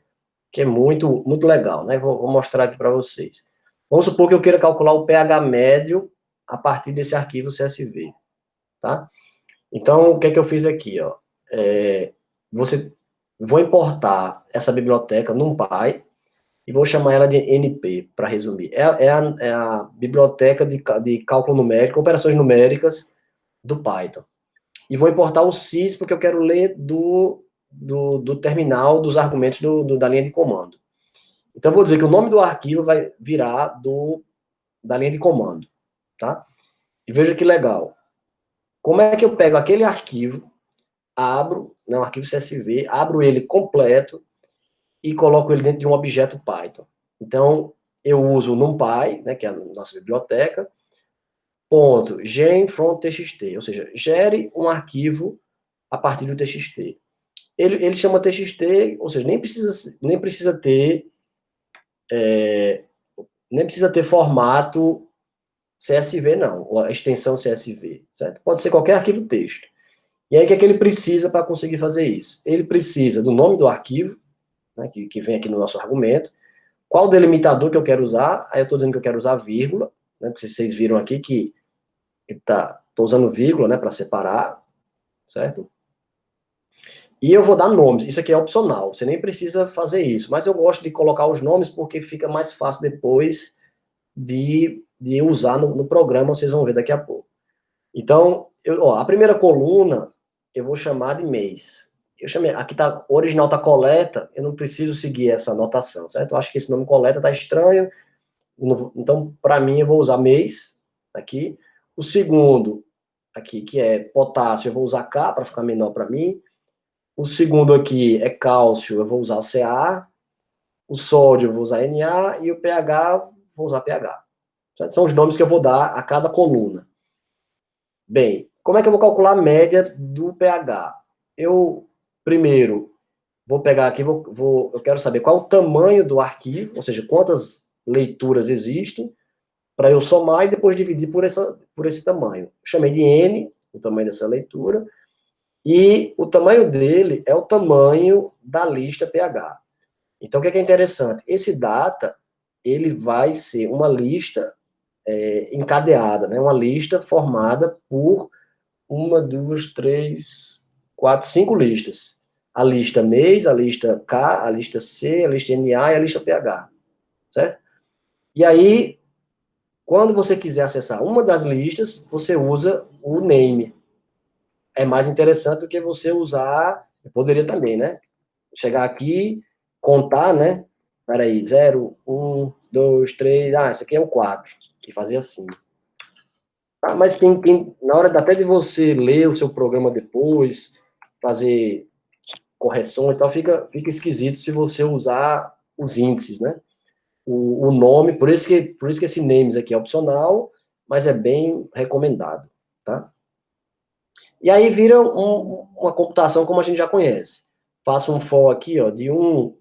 muito, muito legal, né? Vou mostrar aqui para vocês. Vamos supor que eu queira calcular o pH médio a partir desse arquivo CSV, tá? Então, o que eu fiz aqui, ó? Vou importar essa biblioteca NumPy e vou chamar ela de NP, para resumir. É a biblioteca de cálculo numérico, operações numéricas do Python. E vou importar o sys, porque eu quero ler do terminal dos argumentos da linha de comando. Então, eu vou dizer que o nome do arquivo vai virar da linha de comando, tá? E veja que legal. Como é que eu pego aquele arquivo, abro, né, um arquivo CSV, abro ele completo e coloco ele dentro de um objeto Python. Então, eu uso o NumPy, né, que é a nossa biblioteca, ponto gen from txt, ou seja, gere um arquivo a partir do txt. Ele chama txt, ou seja, nem precisa ter formato CSV, não, ou a extensão CSV, certo? Pode ser qualquer arquivo texto. E aí, o que é que ele precisa para conseguir fazer isso? Ele precisa do nome do arquivo, né, que vem aqui no nosso argumento, qual delimitador que eu quero usar, aí eu estou dizendo que eu quero usar vírgula, né, porque vocês viram aqui que estou usando vírgula, né, para separar, certo? E eu vou dar nomes, isso aqui é opcional, você nem precisa fazer isso, mas eu gosto de colocar os nomes porque fica mais fácil depois de usar no programa, vocês vão ver daqui a pouco. Então, a primeira coluna eu vou chamar de mês. Eu chamei, aqui tá, o original tá coleta, eu não preciso seguir essa anotação, certo? Eu acho que esse nome coleta tá estranho, então, para mim, eu vou usar mês aqui. O segundo, aqui, que é potássio, eu vou usar K para ficar menor para mim. O segundo aqui é cálcio, eu vou usar o Ca. O sódio, eu vou usar Na. E o pH, vou usar pH. Certo? São os nomes que eu vou dar a cada coluna. Bem, como é que eu vou calcular a média do pH? Eu, primeiro, vou pegar aqui, eu quero saber qual o tamanho do arquivo, ou seja, quantas leituras existem, para eu somar e depois dividir por esse tamanho. Chamei de N, o tamanho dessa leitura, e o tamanho dele é o tamanho da lista pH. Então, o que é interessante? Esse data, ele vai ser uma lista encadeada, né? Uma lista formada por 1, 2, 3, 4, 5 listas. A lista mês, a lista K, a lista C, a lista NA e a lista pH. Certo? E aí, quando você quiser acessar uma das listas, você usa o name. É mais interessante do que você usar, eu poderia também, né? Chegar aqui, contar, né? Peraí, 0, 1, 2, 3, esse aqui é o 4. E fazer assim. Mas na hora até de você ler o seu programa depois, fazer correções e tal, fica esquisito se você usar os índices, né? O nome, por isso que esse names aqui é opcional, mas é bem recomendado, tá? E aí vira uma computação como a gente já conhece. Faço um for aqui, ó, de 1,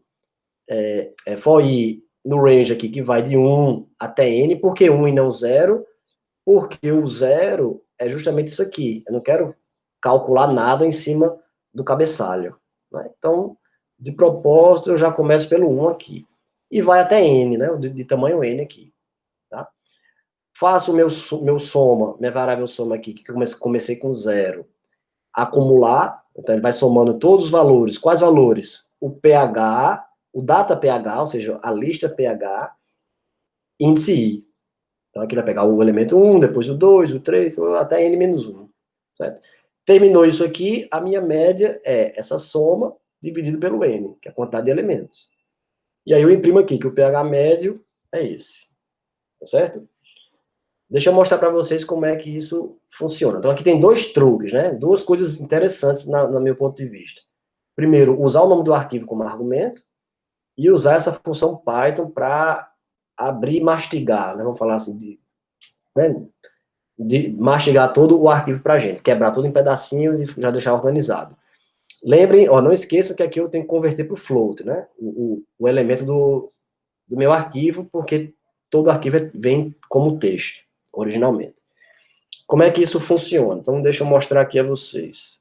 for i no range aqui, que vai de 1 até n, por que 1 e não 0? Porque o 0 é justamente isso aqui. Eu não quero calcular nada em cima do cabeçalho. Né? Então, de propósito, eu já começo pelo 1 aqui. E vai até n, né? De tamanho n aqui. Tá? Faço o meu soma, minha variável soma aqui, que eu comecei com 0. Acumular, então ele vai somando todos os valores. Quais valores? O pH, o data pH, ou seja, a lista pH, índice i. Então aqui vai pegar o elemento 1, depois o 2, o 3, até n-1, certo? Terminou isso aqui, a minha média é essa soma dividido pelo n, que é a quantidade de elementos. E aí eu imprimo aqui que o pH médio é esse, tá certo? Deixa eu mostrar para vocês como é que isso funciona. Então aqui tem dois truques, né? Duas coisas interessantes no meu ponto de vista. Primeiro, usar o nome do arquivo como argumento e usar essa função Python para abrir e mastigar, né? Vamos falar assim, né? De mastigar todo o arquivo para a gente, quebrar tudo em pedacinhos e já deixar organizado. Lembrem, não esqueçam que aqui eu tenho que converter para o float, né? O elemento do meu arquivo, porque todo arquivo vem como texto, originalmente. Como é que isso funciona? Então, deixa eu mostrar aqui a vocês.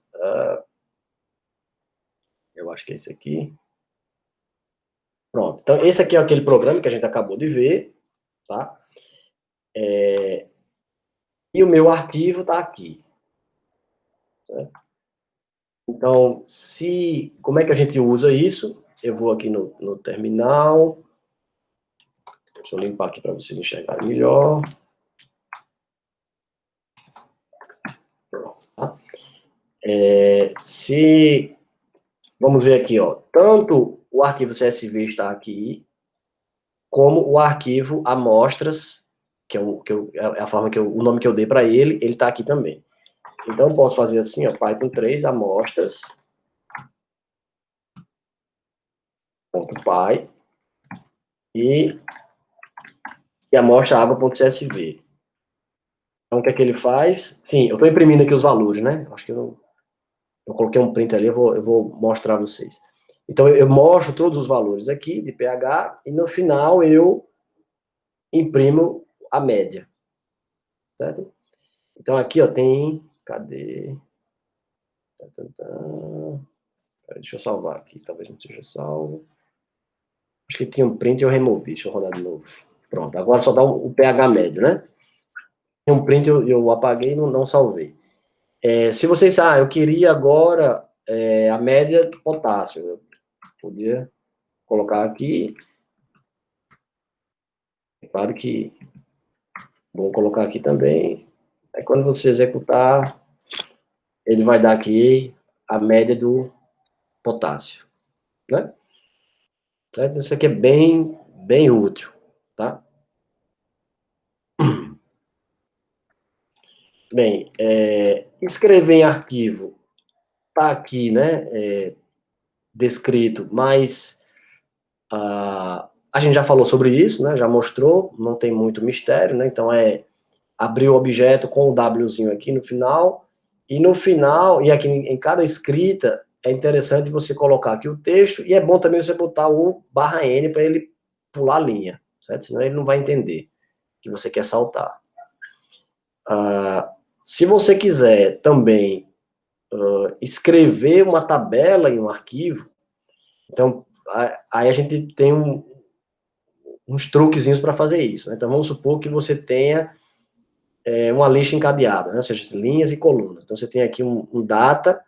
Eu acho que é esse aqui. Pronto. Então, esse aqui é aquele programa que a gente acabou de ver, tá? E o meu arquivo está aqui. Certo? Então, como é que a gente usa isso? Eu vou aqui no terminal. Deixa eu limpar aqui para vocês enxergarem melhor. Pronto, tá? Vamos ver aqui, ó. Tanto o arquivo CSV está aqui, como o arquivo amostras, que é a forma o nome que eu dei para ele está aqui também. Então, eu posso fazer assim, ó, Python 3 amostras, .py, e amostra água.csv. Então, o que é que ele faz? Sim, eu estou imprimindo aqui os valores, né? Acho que eu coloquei um print ali, eu vou mostrar a vocês. Então, eu mostro todos os valores aqui de pH e no final eu imprimo a média, certo? Então, aqui, ó, tem... Cadê? Deixa eu salvar aqui, talvez não esteja salvo. Acho que tinha um print e eu removi, deixa eu rodar de novo. Pronto, agora só dá o pH médio, né? Tem um print eu apaguei e não salvei. Se vocês... eu queria agora a média de potássio. Eu podia colocar aqui. Claro que vou colocar aqui também. Aí quando você executar, ele vai dar aqui a média do potássio, né? Certo? Isso aqui é bem útil, tá? Bem, escrever em arquivo tá aqui, né? Descrito, mas a gente já falou sobre isso, né? Já mostrou, não tem muito mistério, né? Então abrir o objeto com o Wzinho aqui no final, e no final, e aqui em cada escrita, é interessante você colocar aqui o texto, e é bom também você botar o /N para ele pular a linha, certo? Senão ele não vai entender que você quer saltar. Se você quiser também escrever uma tabela em um arquivo, então, aí a gente tem uns truquezinhos para fazer isso, né? Então, vamos supor que você tenha uma lista encadeada, né? Ou seja, linhas e colunas. Então, você tem aqui um data,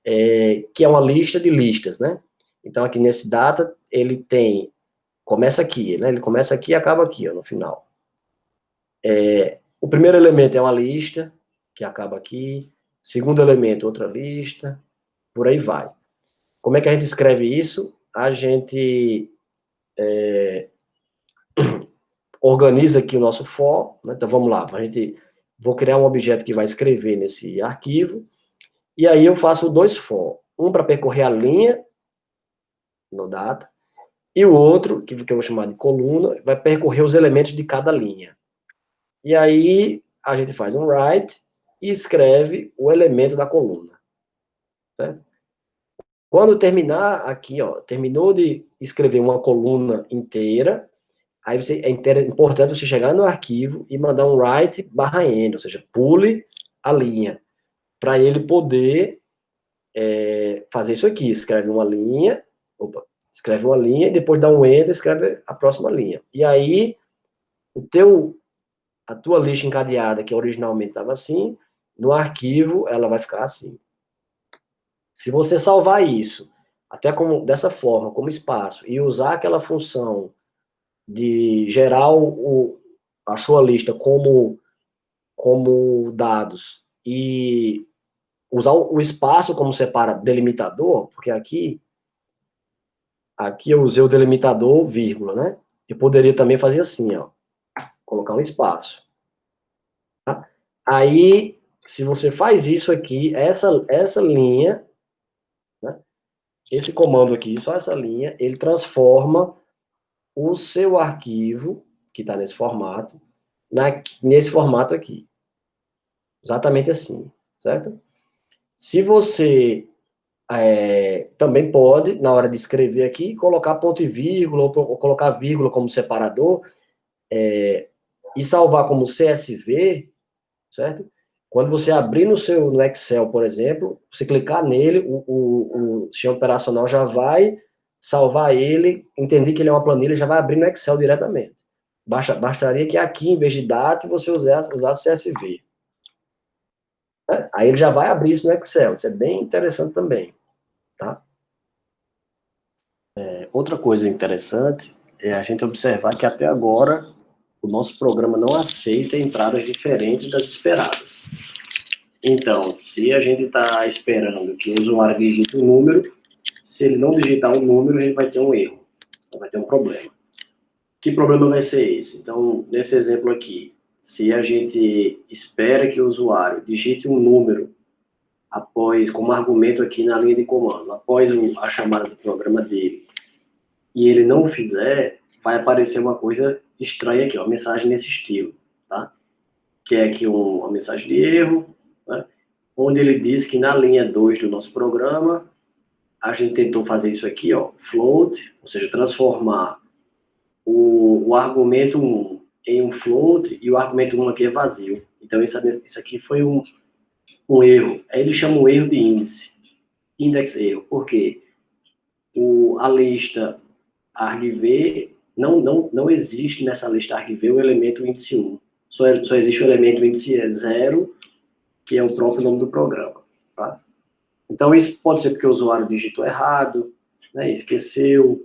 que é uma lista de listas, né? Então, aqui nesse data, ele começa aqui, né? Ele começa aqui e acaba aqui, ó, no final. O primeiro elemento é uma lista, que acaba aqui. Segundo elemento, outra lista. Por aí vai. Como é que a gente escreve isso? A gente organiza aqui o nosso for, né? Então, vamos lá. Vou criar um objeto que vai escrever nesse arquivo. E aí eu faço dois for. Um para percorrer a linha no data, e o outro, que eu vou chamar de coluna, vai percorrer os elementos de cada linha. E aí a gente faz um write e escreve o elemento da coluna. Certo? Quando terminar aqui, ó, terminou de escrever uma coluna inteira, aí é importante você chegar no arquivo e mandar um write /N, ou seja, pule a linha, para ele poder fazer isso aqui. Escreve uma linha, e depois dá um enter, escreve a próxima linha. E aí, a tua lista encadeada, que originalmente estava assim, no arquivo ela vai ficar assim. Se você salvar isso, até dessa forma, como espaço, e usar aquela função de gerar a sua lista como dados, e usar o espaço como delimitador, porque aqui eu usei o delimitador, vírgula, né? Eu poderia também fazer assim, ó, colocar um espaço. Tá? Aí, se você faz isso aqui, essa linha, né? Esse comando aqui, só essa linha, ele transforma o seu arquivo, que está nesse formato, nesse formato aqui. Exatamente assim, certo? Se você também pode, na hora de escrever aqui, colocar ponto e vírgula, ou colocar vírgula como separador, e salvar como CSV, certo? Quando você abrir no Excel, por exemplo, você clicar nele, o sistema operacional já vai salvar ele, entender que ele é uma planilha, já vai abrir no Excel diretamente. Bastaria que aqui, em vez de data, você usasse CSV. Aí ele já vai abrir isso no Excel. Isso é bem interessante também. Tá? Outra coisa interessante é a gente observar que até agora o nosso programa não aceita entradas diferentes das esperadas. Então, se a gente está esperando que o usuário digite um número, se ele não digitar um número, a gente vai ter um erro, vai ter um problema. Que problema vai ser esse? Então, nesse exemplo aqui, se a gente espera que o usuário digite um número como argumento aqui na linha de comando, após a chamada do programa dele, e ele não fizer, vai aparecer uma coisa estranha aqui, uma mensagem nesse estilo, tá? que é aqui uma mensagem de erro, né? Onde ele diz que na linha 2 do nosso programa, a gente tentou fazer isso aqui, ó, float, ou seja, transformar o argumento 1 em um float e o argumento 1 aqui é vazio. Então, isso aqui foi um erro. Aí ele chama o erro de índice, index erro. Por quê? A lista argv, não existe nessa lista argv o elemento índice 1. Só existe o elemento índice 0, que é o próprio nome do programa. Tá? Então, isso pode ser porque o usuário digitou errado, né, esqueceu,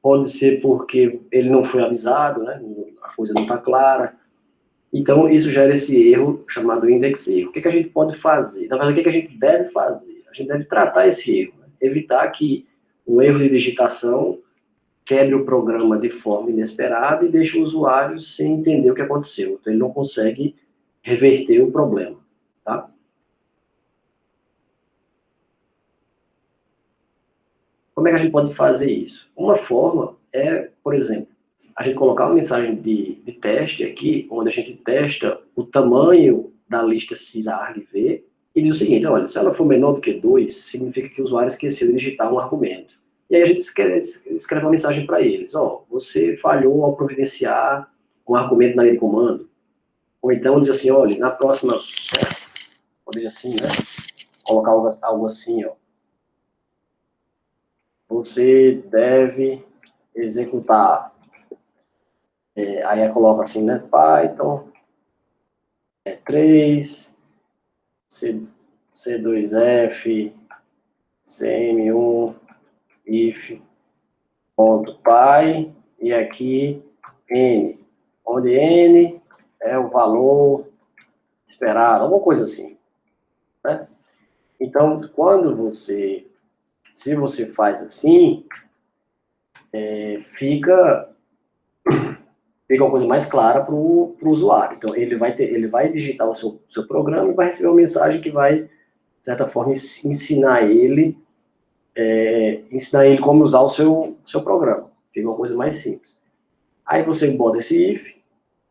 pode ser porque ele não foi avisado, né, a coisa não está clara. Então, isso gera esse erro chamado index erro. O que a gente pode fazer? Na verdade, o que a gente deve fazer? A gente deve tratar esse erro, né? Evitar que o erro de digitação quebre o programa de forma inesperada e deixe o usuário sem entender o que aconteceu. Então, ele não consegue reverter o problema, tá? Como é que a gente pode fazer isso? Uma forma é, por exemplo, a gente colocar uma mensagem de teste aqui, onde a gente testa o tamanho da lista sysargv e diz o seguinte, olha, se ela for menor do que 2, significa que o usuário esqueceu de digitar um argumento. E aí a gente escreve uma mensagem para eles, ó, você falhou ao providenciar um argumento na linha de comando. Ou então diz assim, olha, na próxima, pode dizer assim, né? Colocar algo assim, ó. Você deve executar. Aí coloca assim, né? Python 3, C2F, CM1, if, ponto py, e aqui n, onde n é o valor esperado, alguma coisa assim, né? Então, se você faz assim, fica uma coisa mais clara para o usuário. Então, ele vai digitar o seu programa e vai receber uma mensagem que vai, de certa forma, ensinar ele como usar o seu programa. Fica uma coisa mais simples. Aí você bota esse if,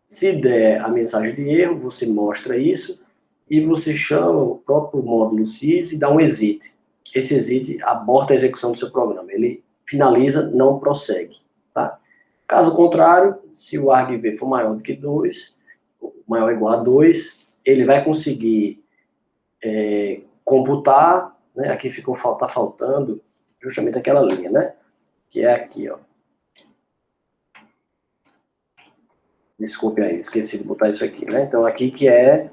se der a mensagem de erro, você mostra isso, e você chama o próprio módulo sys e dá um exit. Esse exit aborta a execução do seu programa. Ele finaliza, não prossegue. Tá? Caso contrário, se o argv for maior do que 2, maior ou igual a 2, ele vai conseguir computar, né? Aqui tá faltando justamente aquela linha, né? Que é aqui, ó. Desculpe aí, esqueci de botar isso aqui, né? Então, aqui que é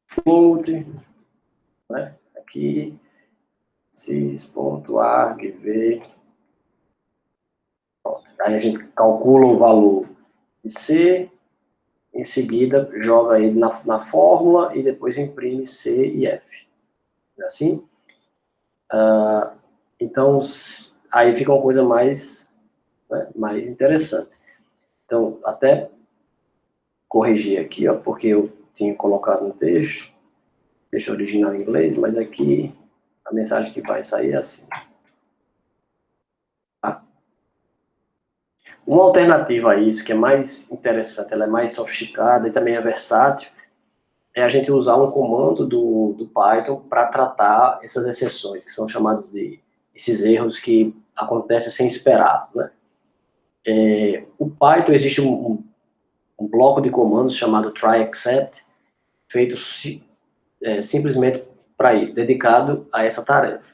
float, né? Aqui, sys.argv. Aí a gente calcula o valor de C, em seguida joga ele na fórmula e depois imprime C e F. Não é assim? Então, aí fica uma coisa mais, né, mais interessante. Então, até corrigir aqui, ó, porque eu tinha colocado no texto original em inglês, mas aqui a mensagem que vai sair é assim. Tá? Uma alternativa a isso, que é mais interessante, ela é mais sofisticada e também é versátil, é a gente usar um comando do Python para tratar essas exceções, que são chamados de esses erros que acontecem sem esperar, né? O Python existe um bloco de comandos chamado try except, feito simplesmente para isso, dedicado a essa tarefa.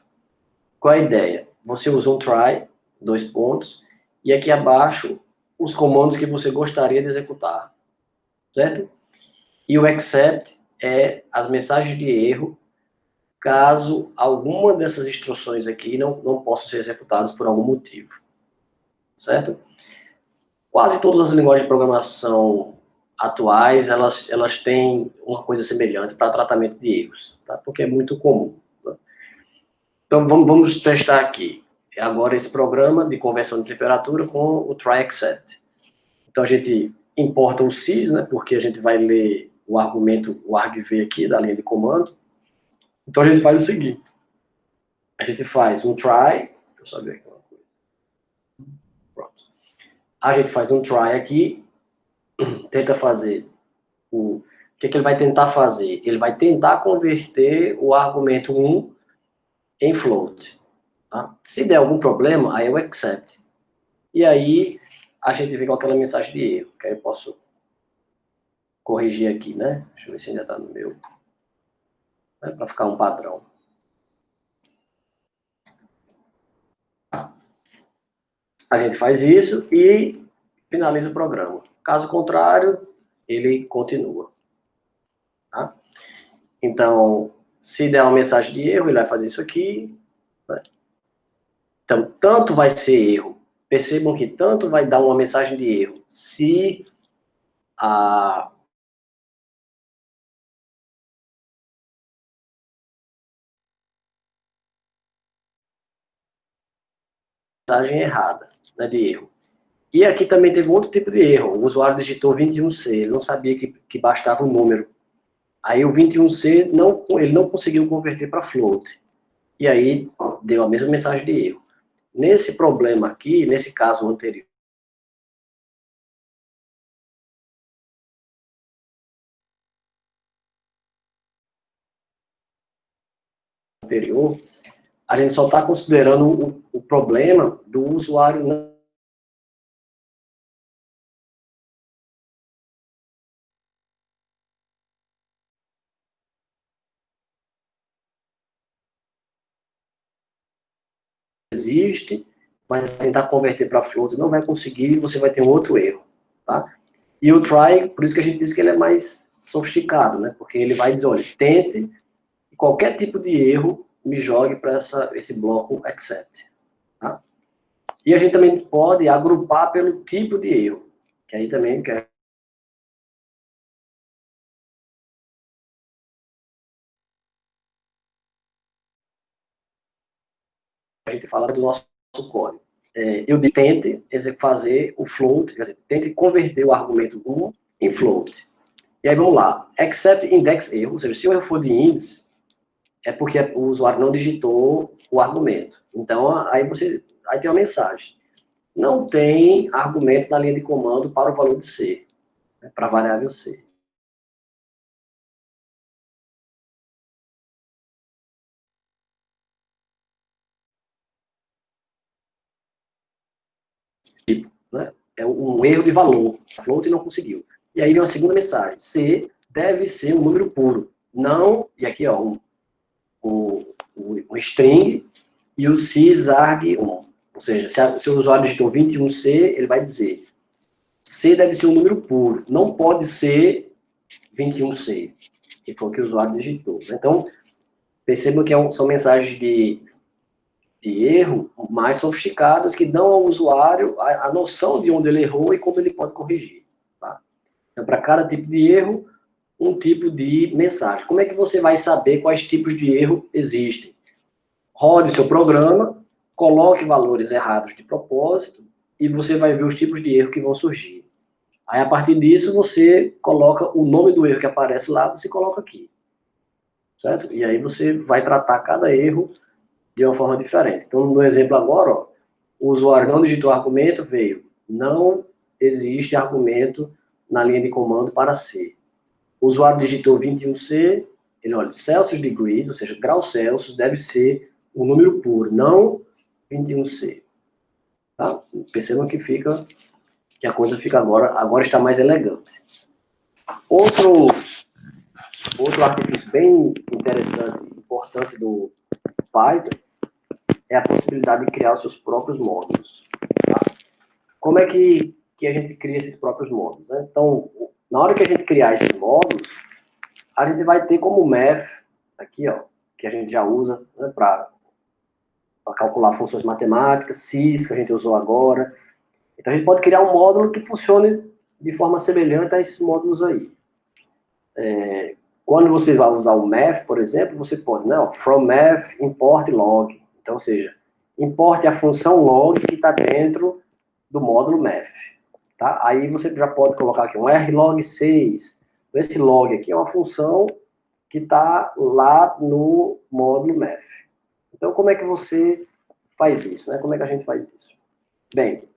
Qual é a ideia? Você usa um try, 2 pontos, e aqui abaixo os comandos que você gostaria de executar, certo? E o except é as mensagens de erro, caso alguma dessas instruções aqui não possam ser executadas por algum motivo, certo? Quase todas as linguagens de programação atuais, elas têm uma coisa semelhante para tratamento de erros, tá? Porque é muito comum. Tá? Então, vamos testar aqui. Agora, esse programa de conversão de temperatura com o try except. Então, a gente importa o sys, né? Porque a gente vai ler o argumento, o argv aqui da linha de comando. Então, a gente faz o seguinte. A gente faz um try. Deixa eu só ver aqui uma coisa. Pronto. A gente faz um try aqui. tenta fazer o que ele vai tentar fazer? Ele vai tentar converter o argumento 1 em float. Tá? Se der algum problema, aí é o except. E aí a gente vê com aquela mensagem de erro, que aí eu posso corrigir aqui, né? Deixa eu ver se ainda está no meu. Né? Para ficar um padrão. A gente faz isso e finaliza o programa. Caso contrário, ele continua. Tá? Então, se der uma mensagem de erro, ele vai fazer isso aqui. Né? Então, tanto vai ser erro. Percebam que tanto vai dar uma mensagem de erro se a mensagem errada, né, de erro. E aqui também teve outro tipo de erro. O usuário digitou 21C, ele não sabia que bastava um número. Aí o 21C, ele não conseguiu converter para float. E aí deu a mesma mensagem de erro. Nesse problema aqui, nesse caso anterior, a gente só está considerando o problema do usuário não existe, mas tentar converter para float não vai conseguir, você vai ter um outro erro, tá? E o try, por isso que a gente diz que ele é mais sofisticado, né? Porque ele vai dizer, olha, tente qualquer tipo de erro me jogue para esse bloco except, tá? E a gente também pode agrupar pelo tipo de erro, que aí também quer a gente fala do nosso código. Eu tente fazer o float, quer dizer, tente converter o argumento bool em float. E aí vamos lá, except index erro, ou seja, se o erro for de índice, é porque o usuário não digitou o argumento. Então, aí tem uma mensagem. Não tem argumento na linha de comando para o valor de C, né, para a variável C. Tipo, né, é um erro de valor. A float não conseguiu. E aí vem uma segunda mensagem. C deve ser um número puro. Não, e aqui ó, um string e o sysarg1. Ou seja, se o usuário digitou 21C, ele vai dizer C deve ser um número puro. Não pode ser 21C, que foi o que o usuário digitou. Então, percebam que são mensagens de erro mais sofisticadas que dão ao usuário a noção de onde ele errou e como ele pode corrigir. Tá? Então, para cada tipo de erro, um tipo de mensagem. Como é que você vai saber quais tipos de erro existem? Rode seu programa, coloque valores errados de propósito e você vai ver os tipos de erro que vão surgir. Aí, a partir disso, você coloca o nome do erro que aparece lá, você coloca aqui. Certo? E aí você vai tratar cada erro de uma forma diferente. Então, no exemplo agora, ó, o usuário não digitou argumento, veio. Não existe argumento na linha de comando para C. O usuário digitou 21C, ele olha, Celsius degrees, ou seja, graus Celsius, deve ser um número puro, não 21C. Tá? Percebam que a coisa fica agora está mais elegante. Outro artifício bem interessante, importante do Python, é a possibilidade de criar os seus próprios módulos. Tá? Como é que a gente cria esses próprios módulos? Né? Então, na hora que a gente criar esses módulos, a gente vai ter como math, aqui, ó, que a gente já usa, né, para calcular funções matemáticas, sys, que a gente usou agora. Então, a gente pode criar um módulo que funcione de forma semelhante a esses módulos aí. Quando você vai usar o math, por exemplo, você pode, não, from math, import log. Então, ou seja, importe a função log que está dentro do módulo math. Tá? Aí você já pode colocar aqui um rlog6. Então, esse log aqui é uma função que está lá no módulo math. Então, como é que você faz isso? Né? Como é que a gente faz isso? Bem,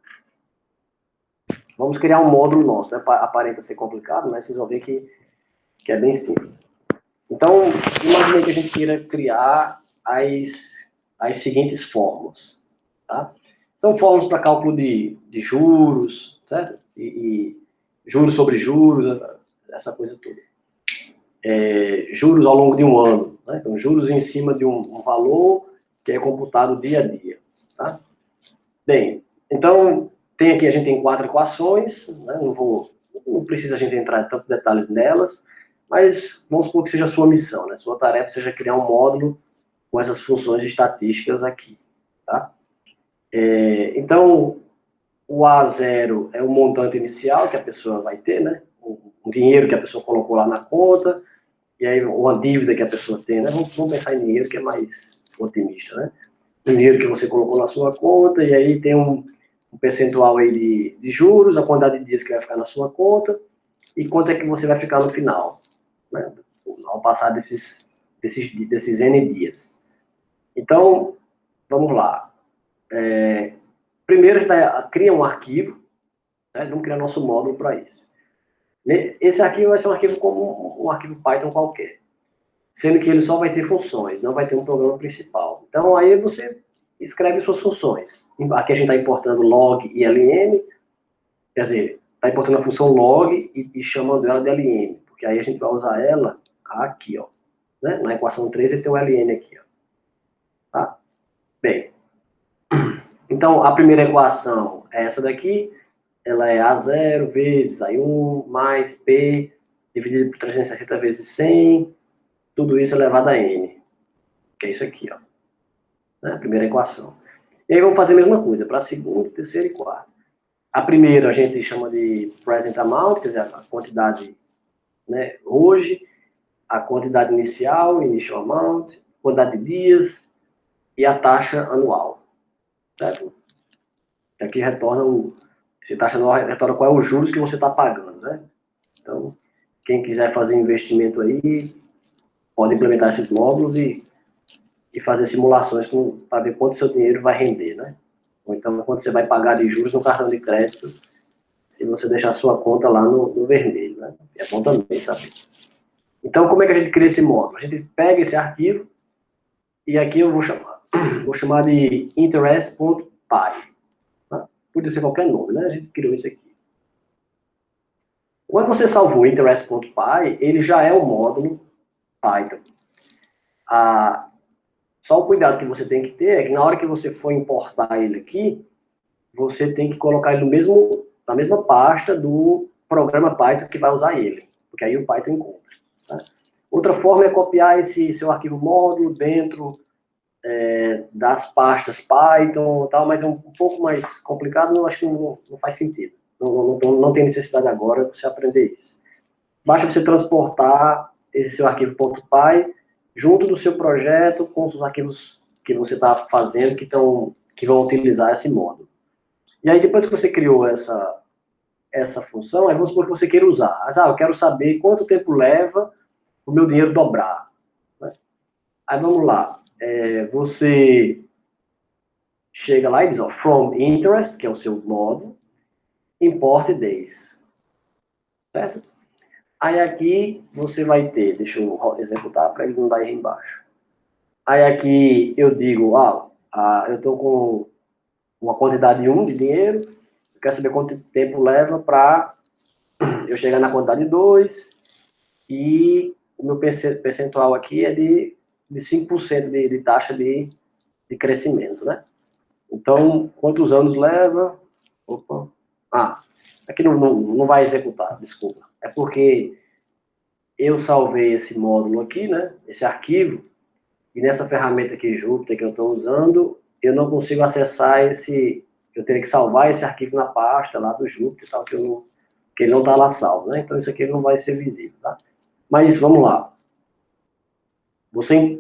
Vamos criar um módulo nosso, né? Aparenta ser complicado, mas vocês vão ver que é bem simples. Então, imagine que a gente queira criar as seguintes fórmulas, tá? São fórmulas para cálculo de juros, certo? E juros sobre juros, essa coisa toda. Juros ao longo de um ano, né? Então, juros em cima de um valor que é computado dia a dia, tá? Bem, então, a gente tem 4 equações, né? Não precisa a gente entrar em tantos detalhes nelas, mas vamos supor que seja a sua missão, né? Sua tarefa seja criar um módulo com essas funções estatísticas aqui, tá? Então, o A0 é o montante inicial que a pessoa vai ter, né? O dinheiro que a pessoa colocou lá na conta, e aí uma dívida que a pessoa tem, né? Vamos pensar em dinheiro que é mais otimista, né? O dinheiro que você colocou na sua conta, e aí tem um percentual aí de juros, a quantidade de dias que vai ficar na sua conta, e quanto é que você vai ficar no final, né? Ao passar desses N dias. Então, vamos lá. Primeiro, a gente cria um arquivo, né? Vamos criar nosso módulo para isso. Esse arquivo vai ser um arquivo como um arquivo Python qualquer, sendo que ele só vai ter funções, não vai ter um programa principal. Então, aí você escreve suas funções. Aqui a gente está importando log e ln, quer dizer, está importando a função log e chamando ela de ln, porque aí a gente vai usar ela aqui, ó. Né? Na equação 3 ele tem o ln aqui, ó. Tá? Bem, então a primeira equação é essa daqui, ela é A0 vezes A1 mais P dividido por 360 vezes 100, tudo isso elevado a N, que é isso aqui, ó. Né? A primeira equação. E aí vamos fazer a mesma coisa para a segunda, terceira e quarta. A primeira a gente chama de present amount, quer dizer, a quantidade, né, hoje, a quantidade inicial, initial amount, quantidade de dias e a taxa anual. Certo? Aqui retorna esse taxa anual retorna qual é os juros que você está pagando, né? Então, quem quiser fazer investimento aí, pode implementar esses módulos e fazer simulações para ver quanto seu dinheiro vai render, né? Ou então, quanto você vai pagar de juros no cartão de crédito, se você deixar a sua conta lá no vermelho, né? É bom também saber. Então, como é que a gente cria esse módulo? A gente pega esse arquivo e aqui eu vou chamar de interest.py. Tá? Podia ser qualquer nome, né? A gente criou isso aqui. Quando você salvou interest.py, ele já é um módulo Python. Só o cuidado que você tem que ter é que na hora que você for importar ele aqui, você tem que colocar ele na mesma pasta do programa Python que vai usar ele, porque aí o Python encontra. Tá? Outra forma é copiar esse seu arquivo módulo dentro das pastas Python e tal, mas é um pouco mais complicado, eu acho que não faz sentido. Não tem necessidade agora de você aprender isso. Basta você transportar esse seu arquivo .py junto do seu projeto com os arquivos que você está fazendo que vão utilizar esse módulo. E aí, depois que você criou essa função, aí vamos supor que você queira usar. Mas, eu quero saber quanto tempo leva o meu dinheiro dobrar. Né? Aí, vamos lá. Você chega lá e diz, ó, from interest, que é o seu módulo, import days. Certo? Aí aqui você vai ter, deixa eu executar para ele não dar erro embaixo. Aí aqui eu digo, eu estou com uma quantidade 1 de dinheiro, eu quero saber quanto tempo leva para eu chegar na quantidade 2, e o meu percentual aqui é de 5% de taxa de crescimento, né? Então, quantos anos leva? Opa. Aqui não vai executar, desculpa. É porque eu salvei esse módulo aqui, né? Esse arquivo, e nessa ferramenta aqui, Jupyter, que eu estou usando, eu não consigo acessar eu teria que salvar esse arquivo na pasta lá do Jupyter, tal, que ele não está lá salvo, né? Então, isso aqui não vai ser visível, tá? Mas, vamos lá.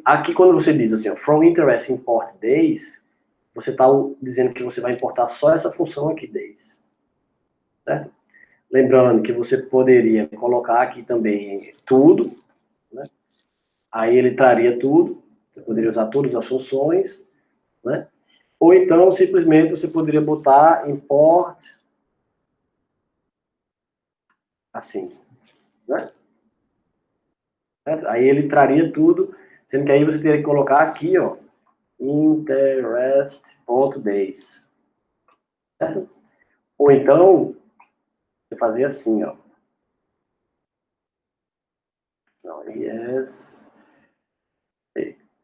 Aqui, quando você diz assim, ó, from interest import days, você está dizendo que você vai importar só essa função aqui, days. Certo? Lembrando que você poderia colocar aqui também tudo, né? Aí ele traria tudo, você poderia usar todas as funções, né? Ou então, simplesmente, você poderia botar import assim, né? Aí ele traria tudo, sendo que aí você teria que colocar aqui, ó, interest.days, certo? Ou então, você fazia assim, ó. Não, yes.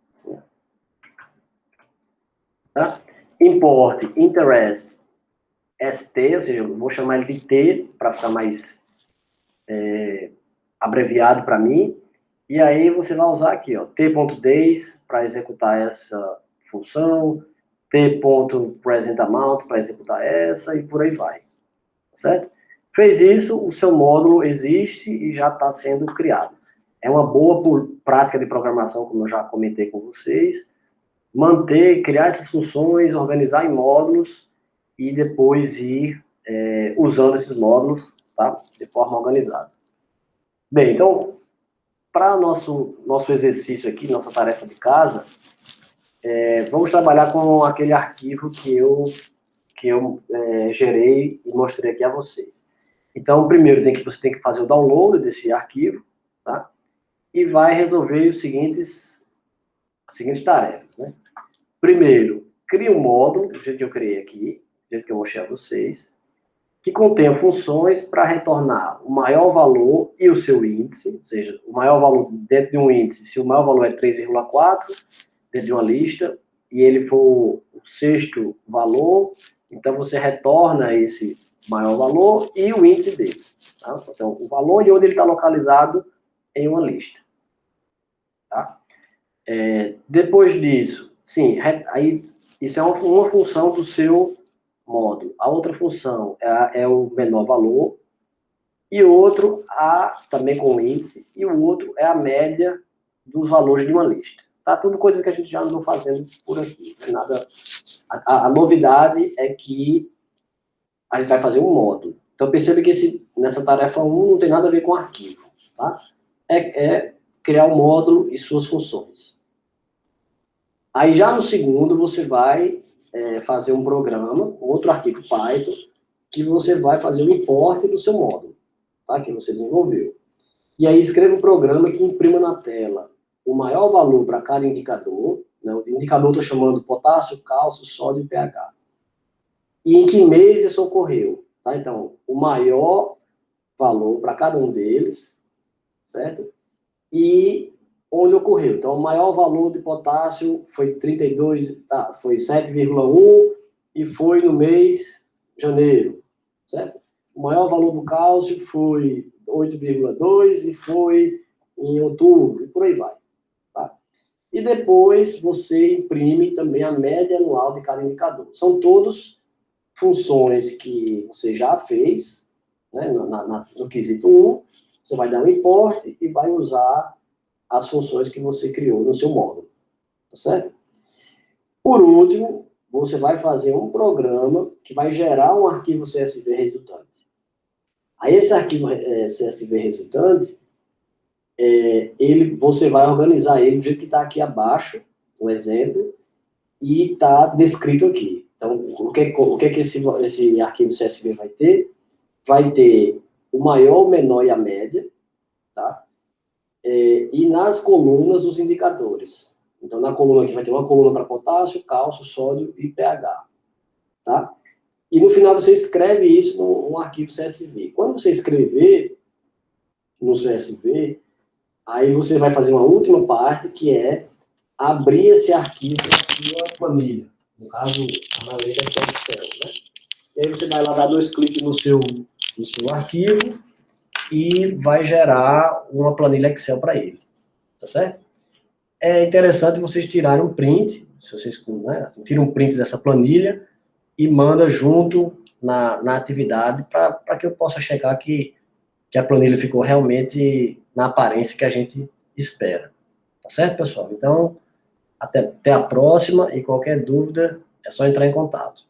Assim, ó. Tá? Import interest ST, ou seja, eu vou chamar ele de T, para ficar mais abreviado para mim. E aí você vai usar aqui, ó, t.days para executar essa função, t.presentAmount para executar essa, e por aí vai. Certo? Fez isso, o seu módulo existe e já está sendo criado. É uma boa prática de programação, como eu já comentei com vocês, criar essas funções, organizar em módulos e depois ir usando esses módulos, tá? De forma organizada. Bem, então, para nosso exercício aqui, nossa tarefa de casa, vamos trabalhar com aquele arquivo que eu gerei e mostrei aqui a vocês. Então, primeiro você tem que fazer o download desse arquivo, tá? E vai resolver as seguintes tarefas, né? Primeiro, cria um módulo, do jeito que eu criei aqui, do jeito que eu mostrei a vocês, que contenha funções para retornar o maior valor e o seu índice, ou seja, o maior valor dentro de um índice, se o maior valor é 3,4, dentro de uma lista, e ele for o sexto valor, então você retorna esse maior valor e o índice dele. Tá? Então, o valor e onde ele está localizado em uma lista. Tá? Depois disso, sim, aí isso é uma função do seu módulo. A outra função é o menor valor, e o outro, também com o índice, e o outro é a média dos valores de uma lista. Tá? Tudo coisa que a gente já andou fazendo por aqui. Nada. A novidade é que a gente vai fazer um módulo. Então, perceba que nessa tarefa 1 não tem nada a ver com arquivo. Tá? É criar um módulo e suas funções. Aí, já no segundo, você vai fazer um programa, outro arquivo Python, que você vai fazer o import do seu módulo, tá? Que você desenvolveu. E aí, escreva um programa que imprima na tela o maior valor para cada indicador, né? O indicador eu estou chamando potássio, cálcio, sódio e pH. E em que mês isso ocorreu, tá? Então, o maior valor para cada um deles, certo? E onde ocorreu. Então, o maior valor de potássio foi 32, foi 7,1 e foi no mês de janeiro, certo? O maior valor do cálcio foi 8,2 e foi em outubro, e por aí vai. Tá? E depois você imprime também a média anual de cada indicador. São todos funções que você já fez, né, no quesito 1, você vai dar um import e vai usar as funções que você criou no seu módulo, tá certo? Por último, você vai fazer um programa que vai gerar um arquivo CSV resultante. Aí esse arquivo CSV resultante, você vai organizar ele do jeito que está aqui abaixo, um exemplo, e está descrito aqui. Então, o que esse arquivo CSV vai ter? Vai ter o maior, o menor e a média, tá? E nas colunas, os indicadores. Então, na coluna aqui vai ter uma coluna para potássio, cálcio, sódio e pH, tá? E no final você escreve isso num arquivo CSV. Quando você escrever no CSV, aí você vai fazer uma última parte, que é abrir esse arquivo na sua planilha. No caso, a maioria é Excel, né? E aí você vai lá dar 2 cliques no seu arquivo e vai gerar uma planilha Excel para ele. Tá certo? É interessante vocês tirarem um print, se vocês, né, assim, tiram um print dessa planilha e manda junto na atividade para que eu possa checar que a planilha ficou realmente na aparência que a gente espera. Tá certo, pessoal? Então, até a próxima, e qualquer dúvida é só entrar em contato.